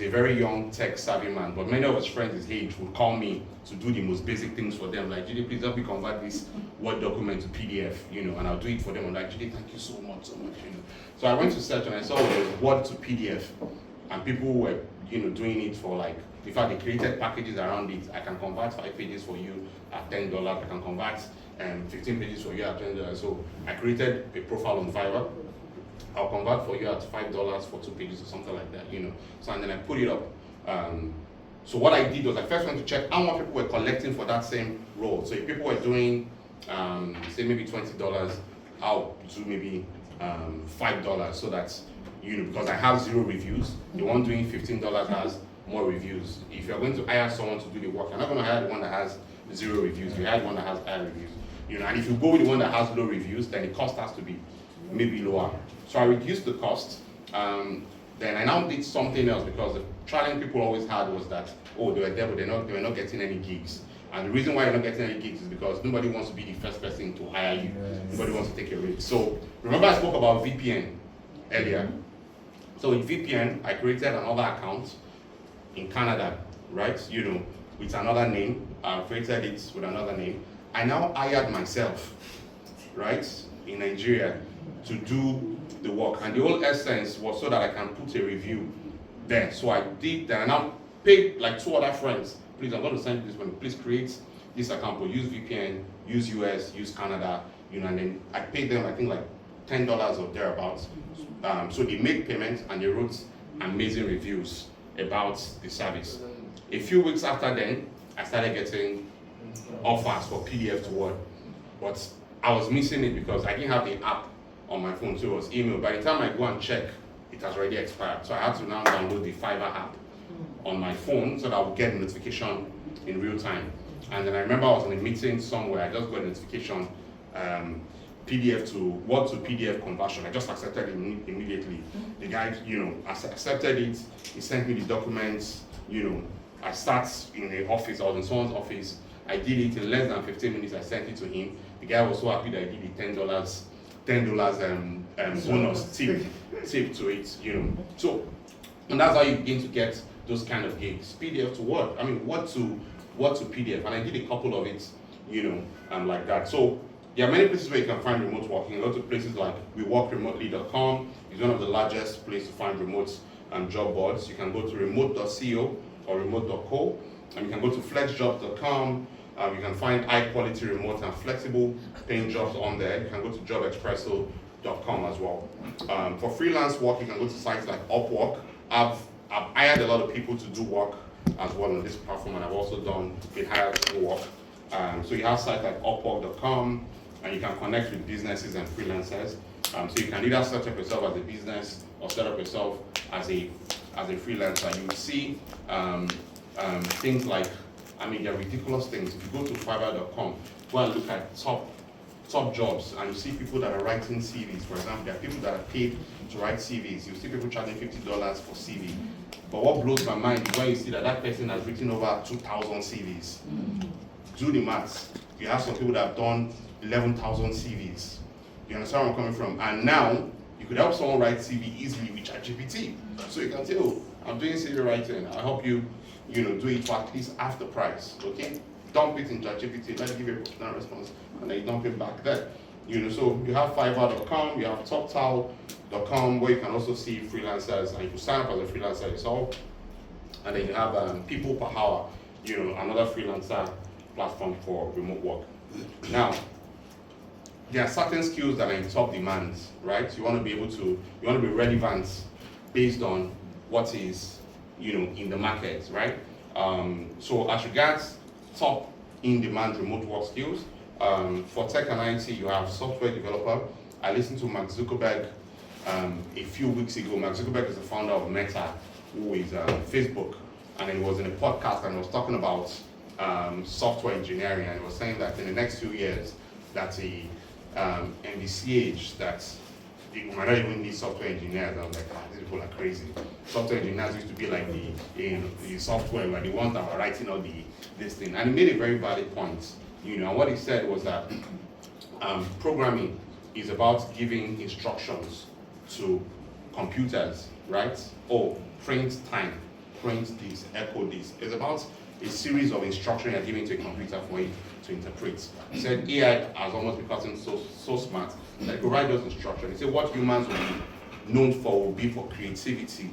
very young tech savvy man, but many of his friends his age would call me to do the most basic things for them. Like, Jide, please help me convert this Word document to PDF, you know, and I'll do it for them. I'm like, Jide, thank you so much, you know. So I went to search and I saw it was Word to PDF, and people were, you know, doing it for like, in fact, they created packages around it. I can convert 5 pages for you at $10. I can convert 15 pages for you at $20. So I created a profile on Fiverr. I'll convert for you at $5 for 2 pages or something like that, you know. So and then I put it up. So what I did was I first went to check how much people were collecting for that same role. So if people were doing, say maybe $20, I'll do maybe $5 so that, you know, because I have 0 reviews. The one doing $15 has more reviews. If you're going to hire someone to do the work, you're not going to hire the one that has 0 reviews. You hire the one that has higher reviews. You know, and if you go with the one that has low reviews, then the cost has to be maybe lower. So I reduced the cost. Then I now did something else because the challenge people always had was that, oh, they were there, but they were not getting any gigs. And the reason why you're not getting any gigs is because nobody wants to be the first person to hire you. Nobody wants to take a risk. So remember I spoke about VPN earlier. So in VPN, I created another account in Canada, right? You know, with another name. I created it with another name. I now hired myself, right, in Nigeria to do the work. And the whole essence was so that I can put a review there. So I did that. And I now paid like 2 other friends. Please, I'm going to send you this one. Please create this account, but use VPN, use US, use Canada, you know, and then I paid them, I think like $10 or thereabouts. So they made payments and they wrote amazing reviews about the service. A few weeks after then, I started getting offers for PDF to Word, but I was missing it because I didn't have the app on my phone, so it was email. By the time I go and check, it has already expired. So I had to now download the Fiverr app on my phone so that I would get a notification in real time. And then I remember I was in a meeting somewhere, I just got a notification, PDF to Word to PDF conversion. I just accepted it immediately. The guy, you know, accepted it, he sent me the documents, you know, I start in the office, I was in someone's office, I did it in less than 15 minutes, I sent it to him. The guy was so happy that I did the $10 bonus tip to it, you know. So, and that's how you begin to get those kind of gigs. PDF to Word, I mean, Word to PDF, and I did a couple of it, you know, like that. So there are many places where you can find remote work. You can go to places like weworkremotely.com. It's one of the largest places to find remote job boards. You can go to remote.co or remote.co, and you can go to flexjobs.com. You can find high quality remote and flexible paying jobs on there. You can go to jobexpresso.com as well. For freelance work, you can go to sites like Upwork. I've hired a lot of people to do work as well on this platform, and I've also been hired to do work. So you have sites like upwork.com, and you can connect with businesses and freelancers. So you can either set up yourself as a business or set up yourself as a freelancer. You will see things like, I mean, they're ridiculous things. If you go to fiverr.com, go and look at top jobs, and you see people that are writing CVs. For example, there are people that are paid to write CVs. You see people charging $50 for CV. But what blows my mind is when you see that person has written over 2,000 CVs. Do the maths. You have some people that have done 11,000 CVs. You understand where I'm coming from? And now, you could help someone write CV easily with ChatGPT. So you can say, oh, I'm doing CV writing. I'll help you, you know, do it for at least half the price, okay? Dump it in ChatGPT, let it give you a professional response, and then you dump it back there. You know, so you have fiverr.com, you have toptal.com, where you can also see freelancers, and you can sign up as a freelancer yourself. And then you have People Per Hour, you know, another freelancer platform for remote work. Now, there are certain skills that are in top demands, right? You want to be relevant based on what is, in the market, right? So as regards top in-demand remote work skills, for tech and IT, you have software developer. I listened to Mark Zuckerberg a few weeks ago. Mark Zuckerberg is the founder of Meta, who is Facebook, and he was in a podcast and he was talking about software engineering, and he was saying that in the next 2 years, that in this age that you might not even need software engineers. I was like, these people are crazy. Software engineers used to be like the software, like the ones that were writing all this thing. And he made a very valid point. And what he said was that programming is about giving instructions to computers, right? Oh, print time, print this, echo this. It's about a series of instructions you're giving to a computer for it to interpret. He said AI has almost become so smart that it could write those instructions. He said what humans will be known for will be for creativity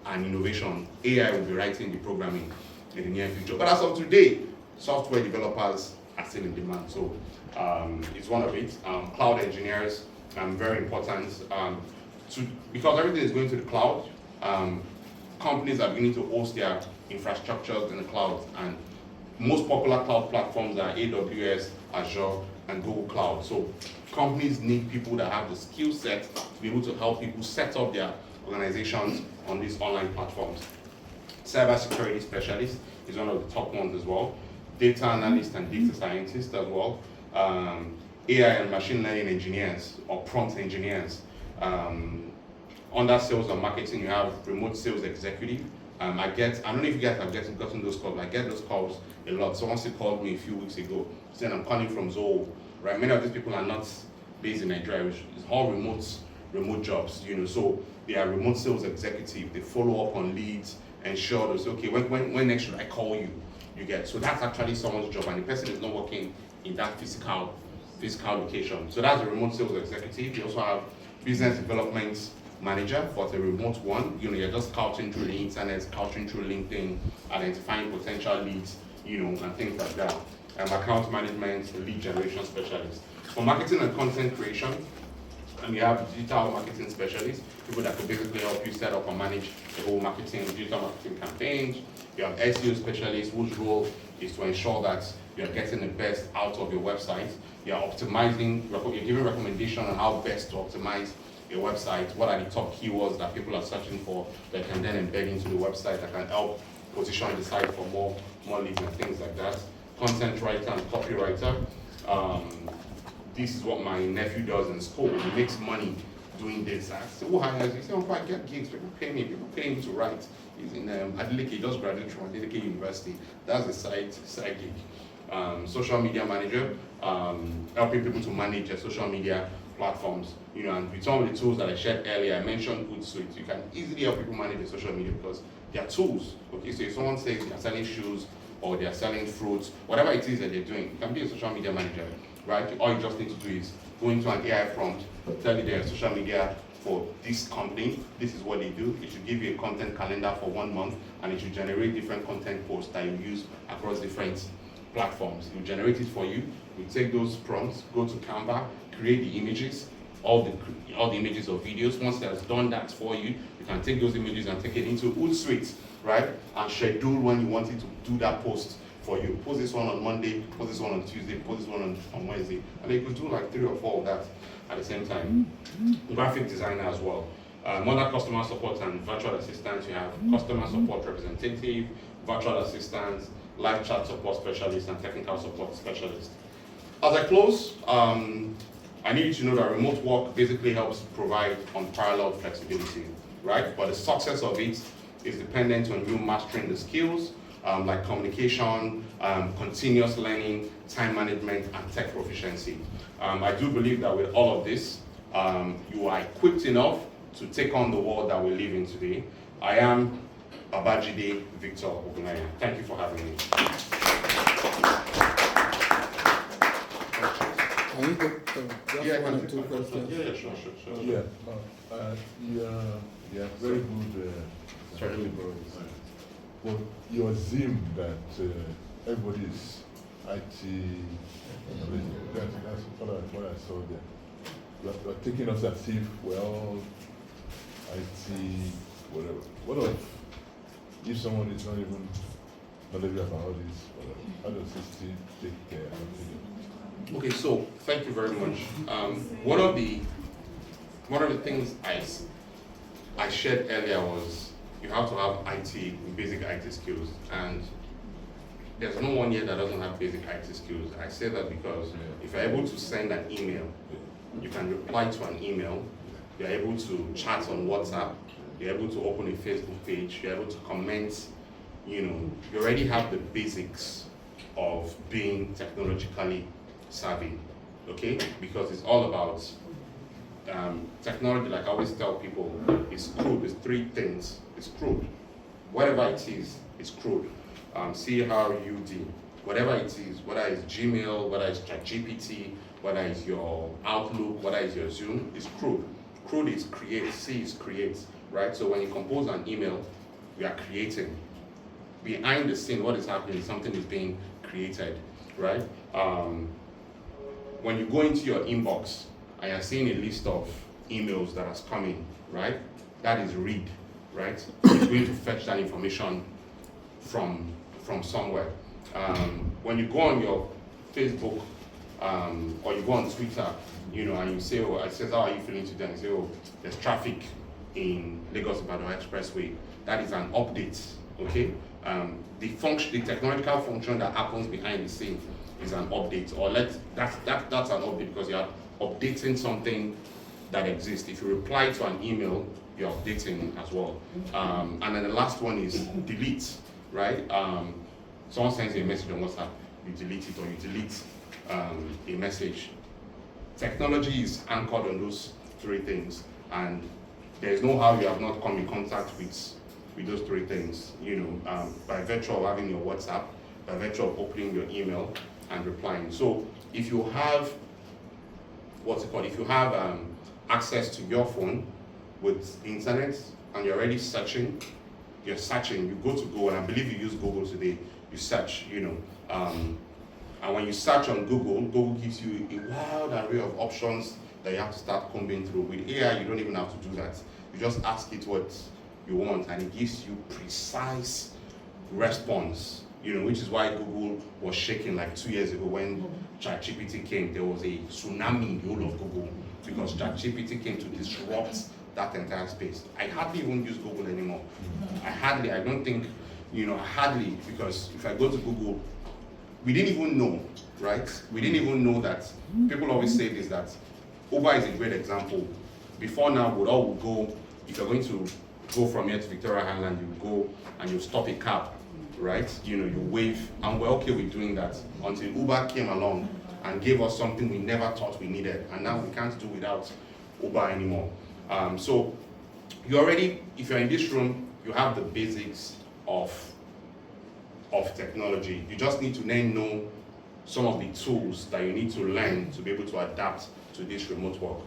and innovation. AI will be writing the programming in the near future. But as of today, software developers are still in demand. So it's one of it. Cloud engineers, very important. Because everything is going to the cloud, companies are beginning to host their infrastructures in the cloud, and most popular cloud platforms are AWS, Azure, and Google Cloud. So companies need people that have the skill set to be able to help people set up their organizations on these online platforms. Cybersecurity specialist is one of the top ones as well. Data analyst and data scientist as well. AI and machine learning engineers or prompt engineers. Under sales and marketing, you have remote sales executive. I don't know if you guys have gotten those calls. I get those calls a lot. Someone called me a few weeks ago saying I'm calling from Zoho, right? Many of these people are not based in Nigeria, which is all remote jobs, So they are remote sales executive. They follow up on leads, ensure they say, okay, when next should I call you? You get. So that's actually someone's job, and the person is not working in that physical location. So that's a remote sales executive. You also have business development manager, but a remote one. You're just scouting through the internet, scouting through LinkedIn, identifying potential leads, and things like that. Account management, lead generation specialist. For marketing and content creation, you have digital marketing specialists, people that could basically help you set up and manage the whole digital marketing campaigns. You have SEO specialists, whose role is to ensure that you're getting the best out of your website. You're optimizing, you're giving recommendations on how best to optimize your website. What are the top keywords that people are searching for that can then embed into the website that can help position the site for more leads and things like that. Content writer and copywriter. This is what my nephew does in school. He makes money doing this. I said, oh, he said, I get gigs. People pay me to write. He's in Adeleke, he just graduated from Adeleke University. That's a side gig. Social media manager, helping people to manage their social media platforms. And with some of the tools that I shared earlier, I mentioned Hootsuite. You can easily help people manage their social media because they are tools. Okay, so if someone says they're selling shoes or they're selling fruits, whatever it is that they're doing, you can be a social media manager, right? All you just need to do is go into an AI prompt, tell you their social media for this company, this is what they do. It should give you a content calendar for 1 month, and it should generate different content posts that you use across different platforms. It will generate it for you. You take those prompts, go to Canva, create the images, all the images of videos. Once it has done that for you, you can take those images and take it into Hootsuite, right? And schedule when you want it to do that post for you. Post this one on Monday, post this one on Tuesday, post this one on Wednesday. And you could do like 3 or 4 of that at the same time. Graphic designer as well. Other customer support and virtual assistants, you have customer support representative, virtual assistants, live chat support specialist, and technical support specialist. As I close, I need you to know that remote work basically helps provide unparalleled flexibility, right? But the success of it is dependent on you mastering the skills like communication, continuous learning, time management, and tech proficiency. I do believe that with all of this, you are equipped enough to take on the world that we live in today. I am Jide Ogunleye. Thank you for having me. Can you take just 1 or 2 questions? Yeah, sure. Yeah, very good. Certainly. But you assume that everybody is IT. That's what I saw there. We're taking us as if well, IT, whatever. What if someone is not even knowledgeable about all this? How does this still take care of it? Okay, so thank you very much. One of the things I shared earlier was you have to have basic IT skills, and there's no one here that doesn't have basic IT skills. I say that because if you're able to send an email, you can reply to an email, you're able to chat on WhatsApp, you're able to open a Facebook page, you're able to comment, you already have the basics of being technologically savvy, okay? Because it's all about technology. Like I always tell people, it's crude. It's three things. It's crude. Whatever it is, it's crude. CRUD. Whatever it is, whether it's Gmail, whether it's ChatGPT, whether it's your Outlook, whether it's your Zoom, it's crude. Crude is create. C is create, right? So when you compose an email, we are creating. Behind the scene, what is happening is something is being created, right? When you go into your inbox and you're seeing a list of emails that has come in, right? That is read, right? It's going to fetch that information from somewhere. When you go on your Facebook or you go on Twitter, and you say, it says, how are you feeling today? And you say, there's traffic in Lagos-Ibadan Expressway. That is an update, okay? The technological function that happens behind the scene is an update, or that's an update because you're updating something that exists. If you reply to an email, you're updating as well. And then the last one is delete, right? Someone sends you a message on WhatsApp, you delete it, or you delete a message. Technology is anchored on those three things, and there's no how you have not come in contact with those three things, by virtue of having your WhatsApp, by virtue of opening your email and replying. So if you have, if you have access to your phone with internet and you're already searching, you go to Google, and I believe you use Google today, you search, and when you search on Google, Google gives you a wild array of options that you have to start combing through. With AI, you don't even have to do that. You just ask it what you want, and it gives you precise response, which is why Google was shaking like 2 years ago when ChatGPT came. There was a tsunami in the whole of Google because ChatGPT came to disrupt that entire space. I hardly even use Google anymore. I don't think, hardly, because if I go to Google, we didn't even know, right? We didn't even know that. People always say this, that Uber is a great example. Before now, we all would go, if you're going to go from here to Victoria Island, you go and you stop a cab, right? You wave, and we're okay with doing that until Uber came along and gave us something we never thought we needed, and now we can't do without Uber anymore. So you already, if you're in this room, you have the basics of technology. You just need to then know some of the tools that you need to learn to be able to adapt to this remote work.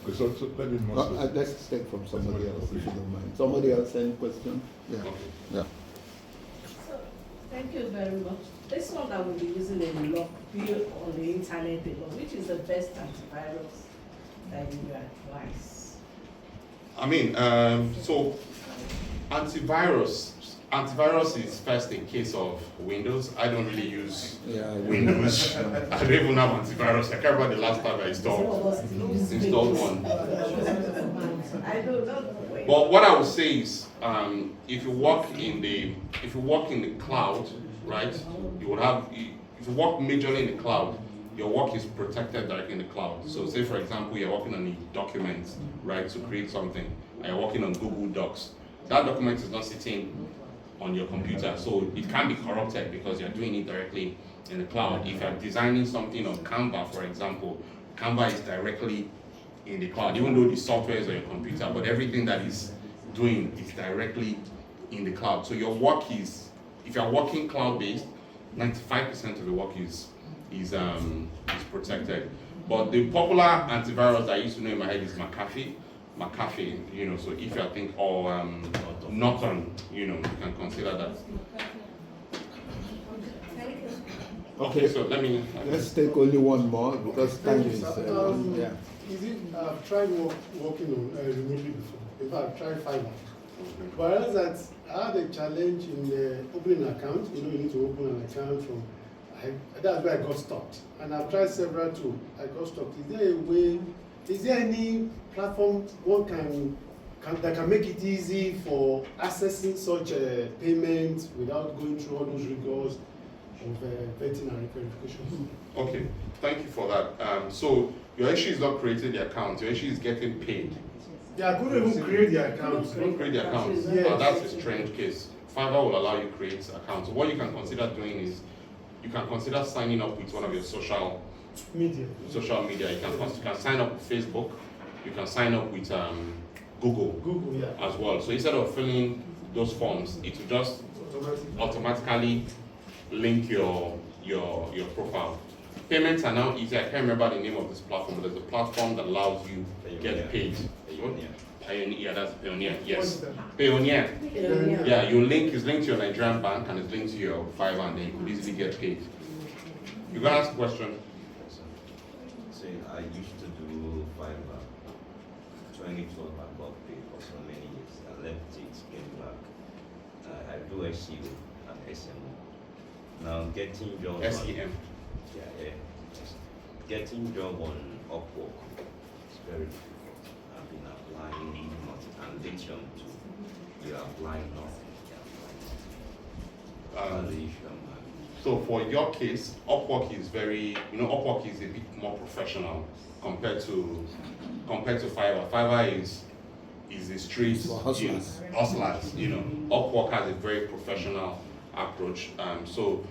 Okay, so let me let's take from somebody else, if you don't mind. Somebody else, any question? Yeah. Okay. Yeah. So, thank you very much. This one that we'll be using a lot on the internet a lot, which is the best antivirus that you advise? I mean, so antivirus is first a case of Windows. I don't really use Windows. I don't even have antivirus. I can't remember the last time I installed one. I don't know. But what I would say is, if you work in the cloud, right? You would have. If you work majorly in the cloud, your work is protected directly in the cloud. So, say for example, you're working on a document, right, to create something, and you're working on Google Docs. That document is not sitting on your computer, so it can be corrupted because you're doing it directly in the cloud. If you're designing something on Canva, for example, Canva is directly in the cloud, even though the software is on your computer, but everything that is doing is directly in the cloud. So your work is, if you're working cloud-based, 95% of the work is protected. But the popular antivirus that I used to know in my head is McAfee, so if you think, Norton, you can consider that. Thank you. Okay, so Let's take only one more because time Thank you, is. sir. Yeah. Is it, I've tried working on remotely before. In fact, I've tried Fiverr. But I realized that I had a challenge in opening an account. You know, you need to open an account from. That's where I got stuck. And I've tried several too. I got stuck. Is there a way? Is there any platform one that can make it easy for accessing such a payment without going through all those rigors of vetting and verification? Okay, thank you for that. So your issue is not creating the account, your issue is getting paid. Yeah, I couldn't even create the account. You don't create the account. Yes. That's a strange case. Fiverr will allow you to create accounts. So what you can consider doing is you can consider signing up with one of your social media. You can sign up with Facebook. You can sign up with Google, yeah. as well. So instead of filling those forms, it will just automatically link your profile. Payments are now easy. I can't remember the name of this platform, but there's a platform that allows you to get paid. Pioneer, that's Pioneer, yes. Pioneer. Yeah, it's linked to your Nigerian bank and it's linked to your Fiverr, and then you could easily get paid. You gonna ask a question? So I used to do Fiverr. 2012 I got paid for so many years. I left it, came back. I do SEO and SMO. Now getting job SEM. Yeah. Getting job on Upwork is very difficult. I've been applying nothing, and lithium too. You're applying nothing. That's the issue I'm having. So for your case, Upwork is Upwork is a bit more professional compared to Fiverr. Fiverr is the street hustlers. Hustlers. Upwork has a very professional approach. So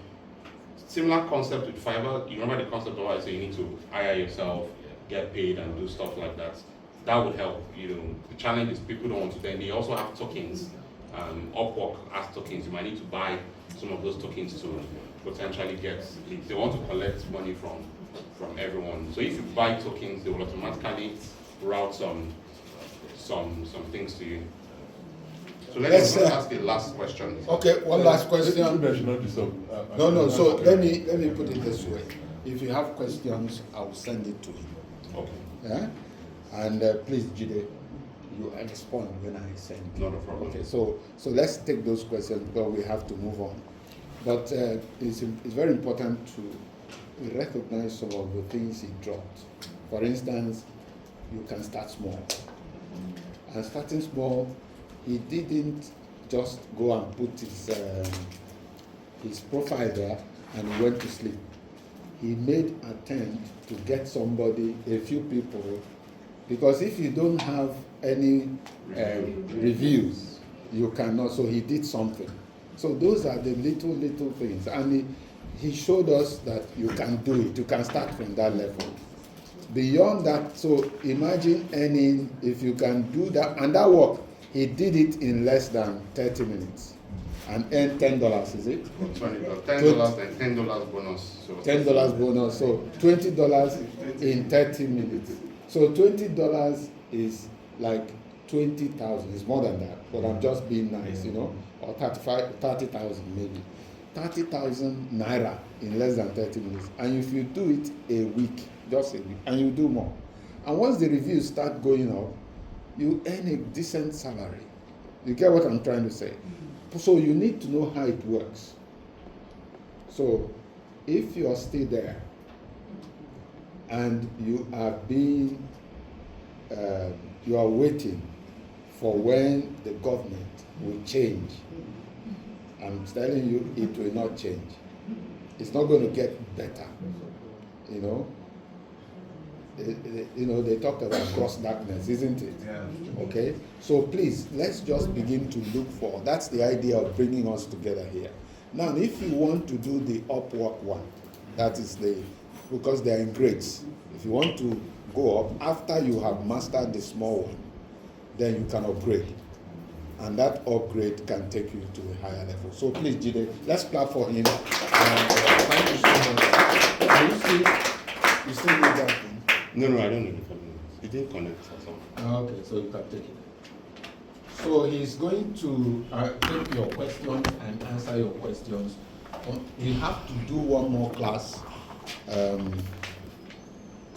similar concept with Fiverr. You remember the concept of why I say you need to hire yourself, get paid, and do stuff like that. That would help. The challenge is people don't want to. Then they also have tokens. Upwork has tokens. You might need to buy some of those tokens to potentially get. They want to collect money from everyone. So if you buy tokens, they will automatically route some things to you. So let's ask the last question. Okay, one last question. No. So let me put it this way. If you have questions, I'll send it to him. Okay. Yeah. And please, Jide, you respond when I send. Not a problem. Okay. So let's take those questions because we have to move on. But it's very important to recognize some of the things he dropped. For instance, you can start small. And starting small, he didn't just go and put his profile there and he went to sleep. He made attempt to get somebody, a few people, because if you don't have any reviews, you cannot. So he did something. So those are the little things, and he showed us that you can do it. You can start from that level. Beyond that, so imagine earning, if you can do that, and that work, he did it in less than 30 minutes and earned $10, is it? $10 and $10 bonus. So $10 bonus, so $20 in 30 minutes. So $20 is like 20,000. It's more than that, but I'm just being nice, or 30,000 maybe. 30,000 naira in less than 30 minutes. And if you do it a week, just a week, and you do more. And once the reviews start going up, you earn a decent salary. You get what I'm trying to say? So you need to know how it works. So if you are still there and you are you are waiting for when the government will change, I'm telling you, it will not change. It's not going to get better. They talked about cross darkness, isn't it? Yeah. Okay. So please, let's just begin to look for. That's the idea of bringing us together here. Now, if you want to do the Upwork one, that is because they are in grades. If you want to go up after you have mastered the small one, then you can upgrade. And that upgrade can take you to a higher level. So please, Jide, let's clap for him. Thank you so much. You still need that thing? No, I don't need it. It didn't connect or something. Okay, so you can take it. So he's going to take your questions and answer your questions you have to do one more class